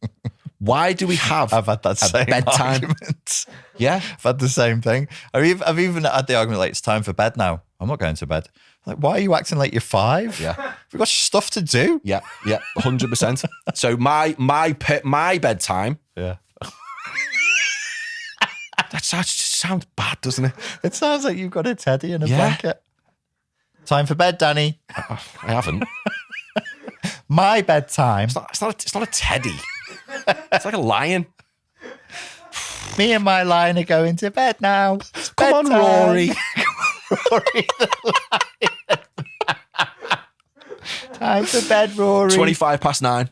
Speaker 2: Why do we have
Speaker 1: I've had that same
Speaker 2: bedtime
Speaker 1: argument.
Speaker 2: Yeah.
Speaker 1: I've had the same thing. I've even had the argument like, it's time for bed now. I'm not going to bed. Like, why are you acting like you're 5?
Speaker 2: Yeah.
Speaker 1: We've got stuff to do.
Speaker 2: Yeah, 100%. So my bedtime.
Speaker 1: Yeah.
Speaker 2: That sounds bad, doesn't it?
Speaker 1: It sounds like you've got a teddy and a blanket. Time for bed, Danny.
Speaker 2: I haven't.
Speaker 1: My bedtime.
Speaker 2: It's not a teddy. It's like a lion.
Speaker 1: Me and my lion are going to bed now.
Speaker 2: Come on, Rory.
Speaker 1: Rory the lion. Time for bed, Rory.
Speaker 2: 9:25.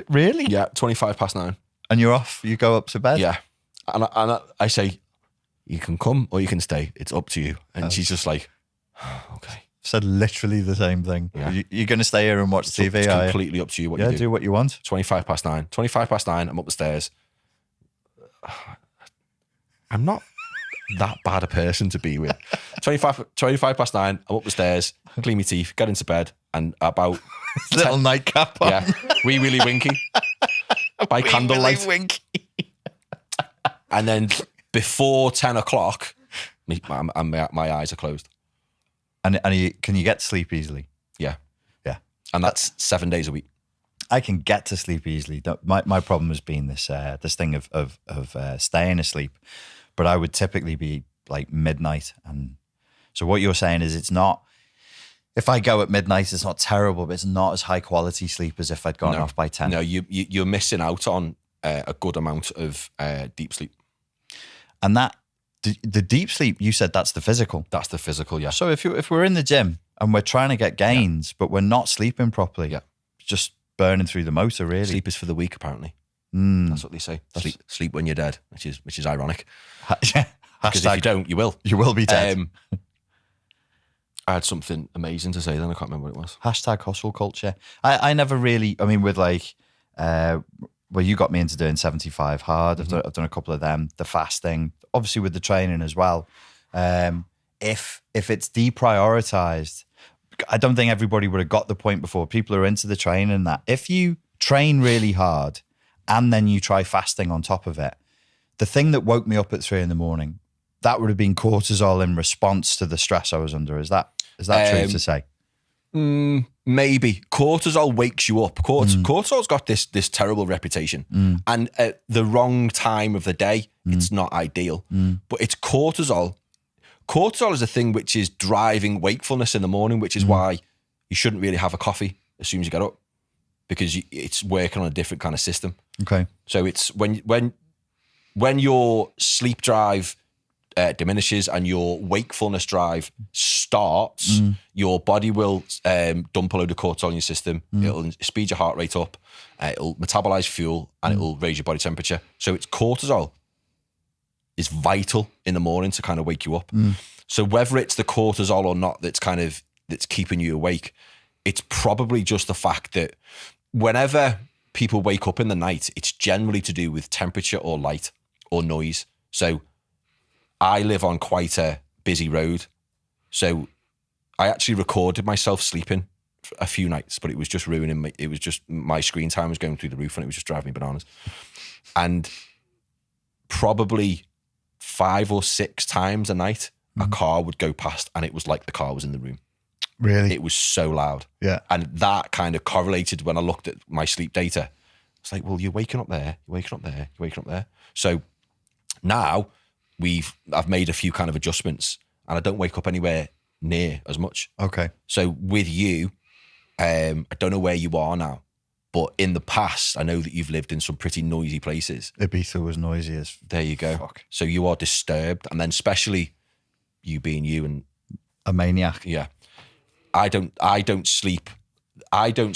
Speaker 1: Really?
Speaker 2: Yeah, 9:25.
Speaker 1: And you're off. You go up to bed.
Speaker 2: Yeah, and I say, you can come or you can stay. It's up to you. And she's just like, okay.
Speaker 1: Said literally the same thing.
Speaker 2: Yeah.
Speaker 1: You're going to stay here and watch TV,
Speaker 2: It's
Speaker 1: are you?
Speaker 2: completely up to you what you do.
Speaker 1: Do what you want.
Speaker 2: 9:25. 9:25, I'm up the stairs. I'm not that bad a person to be with. 9:25, I'm up the stairs, clean my teeth, get into bed, and about
Speaker 1: little nightcap on.
Speaker 2: Yeah, wee willy winky by candlelight.
Speaker 1: Winky.
Speaker 2: And then before 10 o'clock, my eyes are closed.
Speaker 1: And can you get to sleep easily?
Speaker 2: Yeah.
Speaker 1: And
Speaker 2: that's 7 days a week.
Speaker 1: I can get to sleep easily. My problem has been this thing of staying asleep, but I would typically be like midnight. And so what you're saying is it's not, if I go at midnight, it's not terrible, but it's not as high quality sleep as if I'd gone off by 10.
Speaker 2: No, you're missing out on a good amount of deep sleep.
Speaker 1: And that, the deep sleep, you said that's the physical.
Speaker 2: That's the physical, yeah.
Speaker 1: So if we're in the gym and we're trying to get gains, but we're not sleeping properly, just burning through the motor, really.
Speaker 2: Sleep is for the weak, apparently. That's what they say. Sleep when you're dead, which is ironic. Because if you don't, you will.
Speaker 1: You will be dead.
Speaker 2: I had something amazing to say then. I can't remember what it was.
Speaker 1: Hashtag hustle culture. I never really, I mean, with like, well, you got me into doing 75 hard.
Speaker 2: Mm-hmm.
Speaker 1: I've done a couple of them. The fasting, obviously with the training as well. If it's deprioritized, I don't think everybody would have got the point before. People are into the training that if you train really hard and then you try fasting on top of it, the thing that woke me up at 3 a.m, that would have been cortisol in response to the stress I was under. Is that true to say?
Speaker 2: Maybe. Cortisol wakes you up. Cortisol's got this terrible reputation. And at the wrong time of the day, it's not ideal. But it's cortisol. Cortisol is a thing which is driving wakefulness in the morning, which is why you shouldn't really have a coffee as soon as you get up, because it's working on a different kind of system.
Speaker 1: Okay.
Speaker 2: So it's when your sleep drive diminishes and your wakefulness drive starts, your body will dump a load of cortisol in your system. It'll speed your heart rate up, it'll metabolize fuel, and it'll raise your body temperature. So it's cortisol is vital in the morning to kind of wake you up. So whether it's the cortisol or not that's keeping you awake, it's probably just the fact that whenever people wake up in the night, it's generally to do with temperature or light or noise. So I live on quite a busy road. So I actually recorded myself sleeping for a few nights, but it was just ruining me. It was just, my screen time was going through the roof and it was just driving me bananas. And probably 5 or 6 times a night, a car would go past and it was like the car was in the room.
Speaker 1: Really?
Speaker 2: It was so loud.
Speaker 1: Yeah.
Speaker 2: And that kind of correlated when I looked at my sleep data. It's like, well, you're waking up there, you're waking up there, you're waking up there. So now I've made a few kind of adjustments and I don't wake up anywhere near as much.
Speaker 1: Okay.
Speaker 2: So with you, I don't know where you are now, but in the past, I know that you've lived in some pretty noisy places.
Speaker 1: Ibiza was noisy as
Speaker 2: there you go.
Speaker 1: Fuck.
Speaker 2: So you are disturbed, and then especially you being you and
Speaker 1: a maniac.
Speaker 2: Yeah. I don't sleep. I'm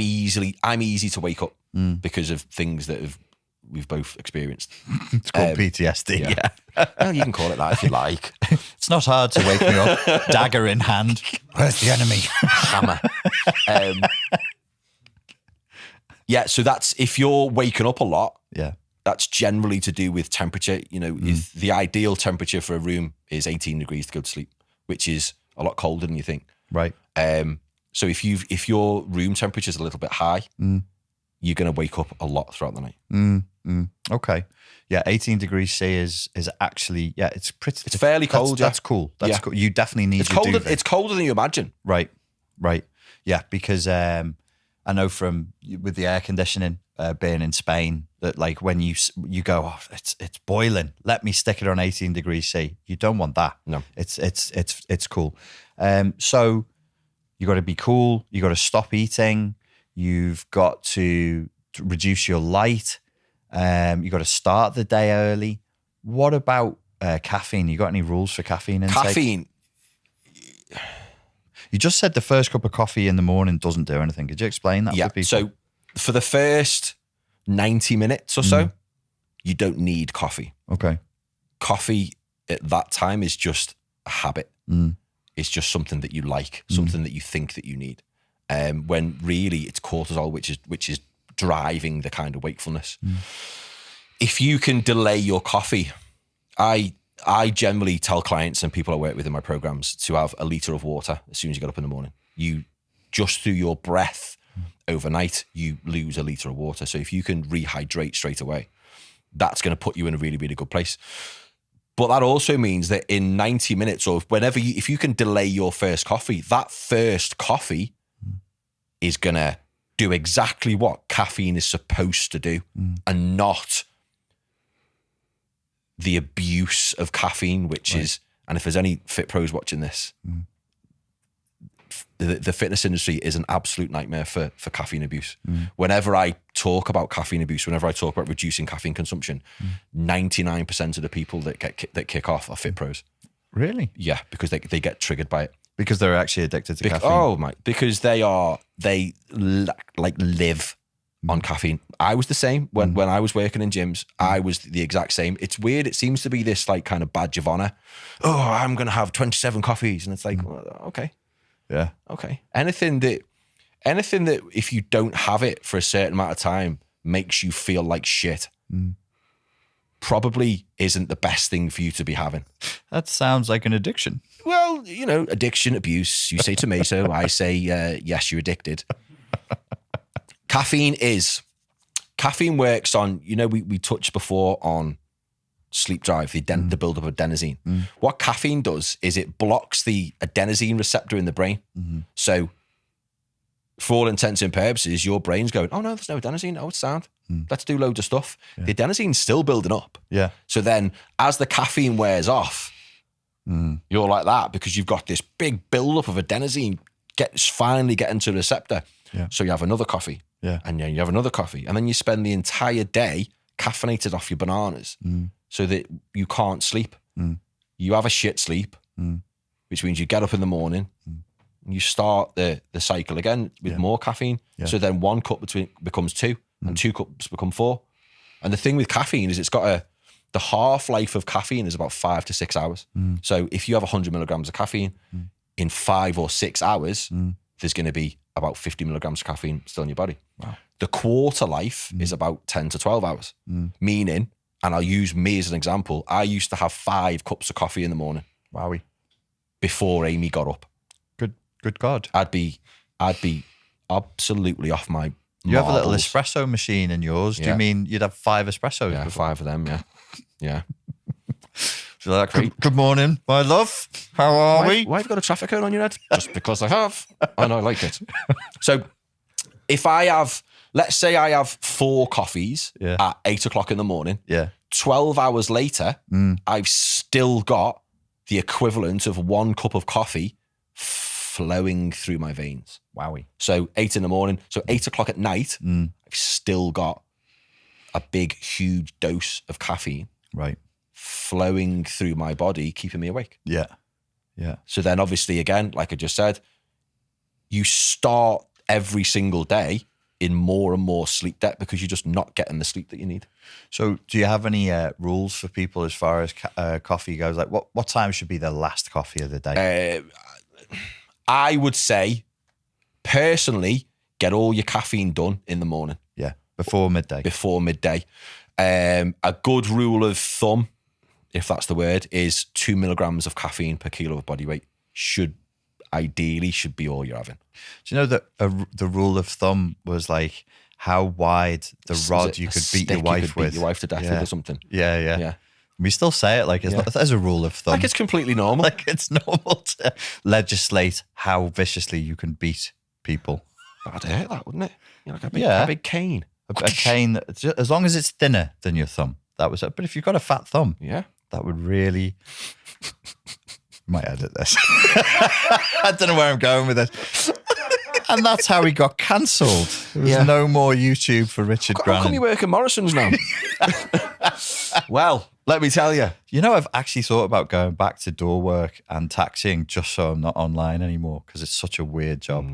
Speaker 2: easy to wake up because of things that we've both experienced.
Speaker 1: It's called PTSD. Yeah.
Speaker 2: Well, you can call it that if you like.
Speaker 1: It's not hard to wake me up, dagger in hand. Where's the enemy?
Speaker 2: Hammer. Yeah, so that's, if you're waking up a lot, that's generally to do with temperature. You know, if the ideal temperature for a room is 18 degrees to go to sleep, which is a lot colder than you think.
Speaker 1: Right.
Speaker 2: So if your room temperature is a little bit high, you're going to wake up a lot throughout the night.
Speaker 1: Okay. Yeah, 18 degrees C is actually, it's pretty.
Speaker 2: It's fairly cold.
Speaker 1: That's cool. That's cool. You definitely need
Speaker 2: it's
Speaker 1: your
Speaker 2: colder.
Speaker 1: duvet.
Speaker 2: It's colder than you imagine.
Speaker 1: Right. Yeah, because I know with the air conditioning being in Spain that like when you go, oh, it's boiling. Let me stick it on 18 degrees C. You don't want that.
Speaker 2: No.
Speaker 1: It's cool. So you got to be cool. You got to stop eating. You've got to reduce your light. You got to start the day early. What about caffeine? You got any rules for caffeine intake?
Speaker 2: Caffeine.
Speaker 1: You just said the first cup of coffee in the morning doesn't do anything. Could you explain that for people?
Speaker 2: So for the first 90 minutes or so, you don't need coffee.
Speaker 1: Okay.
Speaker 2: Coffee at that time is just a habit. It's just something that you like, something that you think that you need. When really it's cortisol, which is driving the kind of wakefulness. If you can delay your coffee, I generally tell clients and people I work with in my programs to have a litre of water as soon as you get up in the morning. You just through your breath overnight, you lose a litre of water. So if you can rehydrate straight away, that's going to put you in a really, really good place. But that also means that in 90 minutes or whenever if you can delay your first coffee, that first coffee is going to do exactly what caffeine is supposed to do and not the abuse of caffeine, which is, and if there's any fit pros watching this, the fitness industry is an absolute nightmare for caffeine abuse. Whenever I talk about caffeine abuse, whenever I talk about reducing caffeine consumption, 99% of the people that kick off are fit pros.
Speaker 1: Really?
Speaker 2: Yeah, because they get triggered by it.
Speaker 1: Because they're actually addicted to caffeine.
Speaker 2: Oh my! Because they live on caffeine. I was the same when I was working in gyms. I was the exact same. It's weird. It seems to be this like kind of badge of honor. Oh, I'm going to have 27 coffees, and it's like, well, okay,
Speaker 1: yeah,
Speaker 2: okay. Anything that if you don't have it for a certain amount of time makes you feel like shit. Probably isn't the best thing for you to be having.
Speaker 1: That sounds like an addiction.
Speaker 2: Well, addiction, abuse. You say tomato, I say yes, you're addicted. Caffeine works on, we touched before on sleep drive, the buildup of adenosine. What caffeine does is it blocks the adenosine receptor in the brain. So for all intents and purposes, your brain's going, oh no, there's no adenosine. Oh, it's sound. Let's do loads of stuff. Yeah. The adenosine's still building up.
Speaker 1: Yeah.
Speaker 2: So then as the caffeine wears off, you're like that because you've got this big buildup of adenosine finally getting to the receptor.
Speaker 1: Yeah.
Speaker 2: So you have another coffee.
Speaker 1: Yeah.
Speaker 2: And then you have another coffee. And then you spend the entire day caffeinated off your bananas so that you can't sleep. You have a shit sleep, which means you get up in the morning and you start the cycle again with more caffeine. Yeah. So then one cup becomes two and 2 cups become 4. And the thing with caffeine is it's got the half-life of caffeine is about 5 to 6 hours. So if you have 100 milligrams of caffeine in 5 or 6 hours, there's going to be about 50 milligrams of caffeine still in your body.
Speaker 1: Wow.
Speaker 2: The quarter life is about 10 to 12 hours, meaning, and I'll use me as an example, I used to have 5 cups of coffee in the morning.
Speaker 1: Wowie.
Speaker 2: Before Amy got up.
Speaker 1: Good God.
Speaker 2: I'd be absolutely off my
Speaker 1: You have a little
Speaker 2: marbles.
Speaker 1: espresso machine in yours. Do you mean you'd have 5 espressos?
Speaker 2: Yeah, 5 of them, yeah.
Speaker 1: So like, good morning, my love. How are we?
Speaker 2: Why have you got a traffic cone on your head? Just because I have. And I like it. So if let's say I have 4 coffees at 8 o'clock in the morning.
Speaker 1: Yeah.
Speaker 2: 12 hours later, I've still got the equivalent of 1 cup of coffee flowing through my veins.
Speaker 1: Wowie.
Speaker 2: So 8 in the morning. So 8 o'clock at night, I've still got a big, huge dose of caffeine.
Speaker 1: Right.
Speaker 2: Flowing through my body, keeping me awake.
Speaker 1: Yeah. Yeah.
Speaker 2: So then obviously, again, like I just said, you start every single day in more and more sleep debt because you're just not getting the sleep that you need.
Speaker 1: So do you have any rules for people as far as coffee goes? Like what time should be the last coffee of the day?
Speaker 2: I would say, personally, get all your caffeine done in the morning.
Speaker 1: Yeah, before midday.
Speaker 2: A good rule of thumb, if that's the word, is 2 milligrams of caffeine per kilo of body weight ideally should be all you're having.
Speaker 1: Do you know that the rule of thumb was like how wide the rod you could beat your wife with.
Speaker 2: Beat your wife to death with or something.
Speaker 1: Yeah. We still say it like as a rule of thumb.
Speaker 2: Like it's completely normal.
Speaker 1: Like it's normal to legislate how viciously you can beat people.
Speaker 2: That'd hurt that, wouldn't it? Like a big cane.
Speaker 1: A cane, as long as it's thinner than your thumb. That was it. But if you've got a fat thumb, that would really... might edit this. I don't know where I'm going with this. And that's how he got cancelled. There was no more YouTube for Richard Grannon.
Speaker 2: How come you work at Morrison's now? Well, let me tell you.
Speaker 1: You know, I've actually thought about going back to door work and taxiing just so I'm not online anymore because it's such a weird job.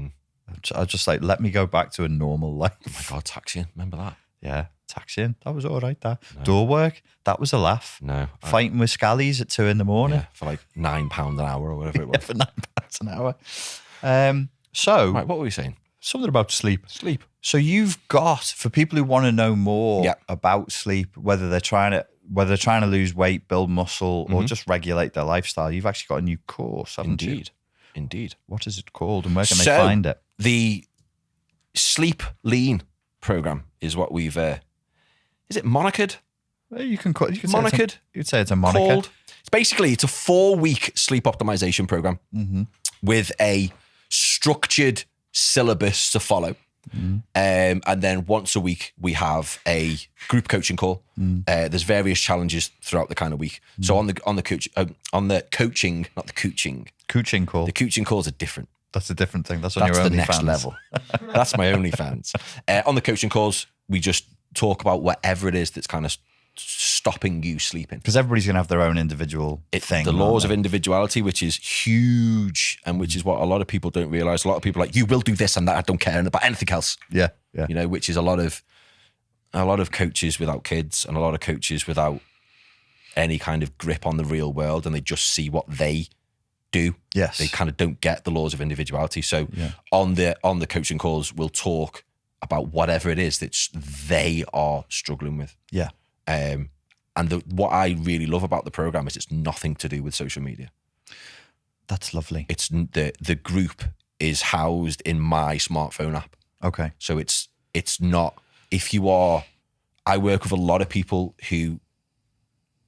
Speaker 1: I just like, let me go back to a normal life.
Speaker 2: Oh my God, taxiing. Remember that?
Speaker 1: Yeah, taxiing. That was all right, that. No. Door work, that was a laugh.
Speaker 2: No.
Speaker 1: Fighting with scallies at 2 a.m.
Speaker 2: Yeah, for like £9 an hour or whatever it was.
Speaker 1: For £9 an hour. So,
Speaker 2: right, what were we saying?
Speaker 1: Something about sleep.
Speaker 2: Sleep.
Speaker 1: So you've got, for people who want to know more about sleep, whether they're trying to lose weight, build muscle, or just regulate their lifestyle, you've actually got a new course, haven't you?
Speaker 2: Indeed.
Speaker 1: What is it called and where can they find it?
Speaker 2: The Sleep Lean program is what we've, is it monikered?
Speaker 1: You can
Speaker 2: monikered.
Speaker 1: You'd say it's a moniker.
Speaker 2: It's a 4-week sleep optimization program with a structured syllabus to follow. And then once a week we have a group coaching call. There's various challenges throughout the kind of week. So on the coaching, not the coaching
Speaker 1: call.
Speaker 2: The coaching calls are different.
Speaker 1: That's a different thing. That's on your OnlyFans.
Speaker 2: The next level. That's my OnlyFans. On the coaching calls, we just talk about whatever it is that's kind of stopping you sleeping.
Speaker 1: Because everybody's going to have their own individual thing.
Speaker 2: The laws of individuality, which is huge and which is what a lot of people don't realize. A lot of people are like, you will do this and that. I don't care about anything else.
Speaker 1: Yeah.
Speaker 2: You know, which is a lot of coaches without kids and a lot of coaches without any kind of grip on the real world, and they just see what they do.
Speaker 1: Yes.
Speaker 2: They kind of don't get the laws of individuality. So on the coaching calls, we'll talk about whatever it is that they are struggling with.
Speaker 1: Yeah.
Speaker 2: And what I really love about the program is it's nothing to do with social media.
Speaker 1: That's lovely.
Speaker 2: It's the group is housed in my smartphone app.
Speaker 1: Okay.
Speaker 2: So it's not, I work with a lot of people who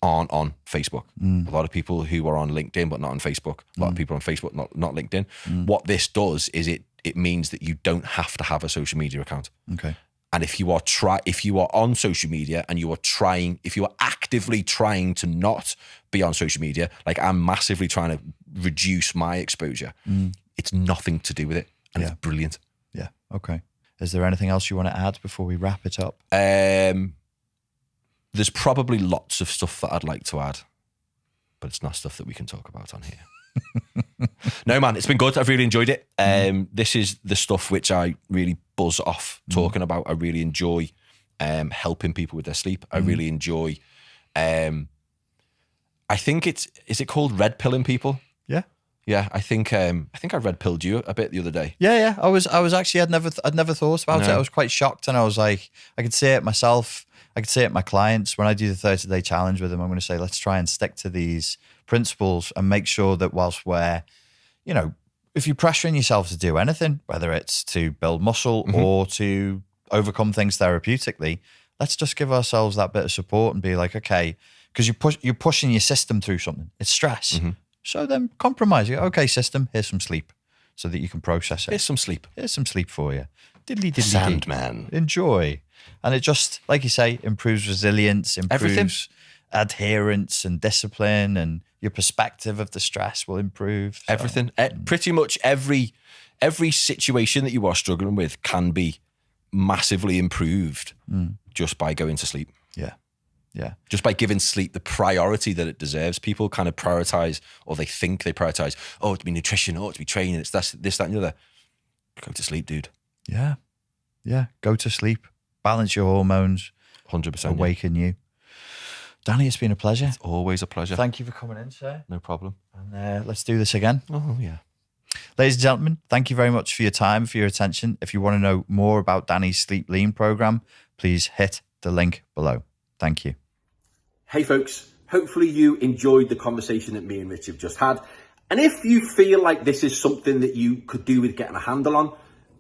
Speaker 2: aren't on Facebook. A lot of people who are on LinkedIn but not on Facebook. A lot of people on Facebook, not LinkedIn. What this does is it means that you don't have to have a social media account.
Speaker 1: Okay.
Speaker 2: And if you are on social media and if you are actively trying to not be on social media, like I'm massively trying to reduce my exposure, it's nothing to do with it. And it's brilliant.
Speaker 1: Yeah. Okay. Is there anything else you want to add before we wrap it up?
Speaker 2: There's probably lots of stuff that I'd like to add, but it's not stuff that we can talk about on here. No, man, it's been good. I've really enjoyed it. This is the stuff which I really buzz off talking about. I really enjoy helping people with their sleep. I really enjoy, I think is it called red pilling people?
Speaker 1: Yeah.
Speaker 2: Yeah, I think I red pilled you a bit the other day.
Speaker 1: Yeah. I was actually, I'd never thought about it. I was quite shocked, and I was like, I could see it myself. I could see it my clients. When I do the 30-day challenge with them, I'm going to say, let's try and stick to these principles and make sure that whilst we're, if you're pressuring yourself to do anything, whether it's to build muscle or to overcome things therapeutically, let's just give ourselves that bit of support and be like, okay, because you're pushing your system through something. It's stress. So then compromise. Okay, system, here's some sleep so that you can process it.
Speaker 2: Here's some sleep.
Speaker 1: Here's some sleep for you. Diddly.
Speaker 2: Sandman.
Speaker 1: Enjoy. And it just, like you say, improves resilience, improves
Speaker 2: everything.
Speaker 1: Adherence and discipline, and your perspective of the stress will improve. So.
Speaker 2: Everything. Pretty much every situation that you are struggling with can be massively improved just by going to sleep.
Speaker 1: Yeah.
Speaker 2: Just by giving sleep the priority that it deserves. People kind of prioritize, or they think they prioritize, to be nutrition, to be training, it's this, that, and the other. Go to sleep, dude.
Speaker 1: Yeah. Go to sleep. Balance your hormones.
Speaker 2: 100%.
Speaker 1: Awaken you. Danny, it's been a pleasure.
Speaker 2: It's always a pleasure.
Speaker 1: Thank you for coming in, sir.
Speaker 2: No problem.
Speaker 1: And let's do this again.
Speaker 2: Oh, yeah.
Speaker 1: Ladies and gentlemen, thank you very much for your time, for your attention. If you want to know more about Danny's Sleep Lean program, please hit the link below. Thank you.
Speaker 4: Hey folks, hopefully you enjoyed the conversation that me and Rich have just had. And if you feel like this is something that you could do with getting a handle on,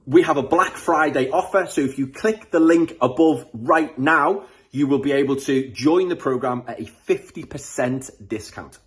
Speaker 4: we have a Black Friday offer. So if you click the link above right now, you will be able to join the program at a 50% discount.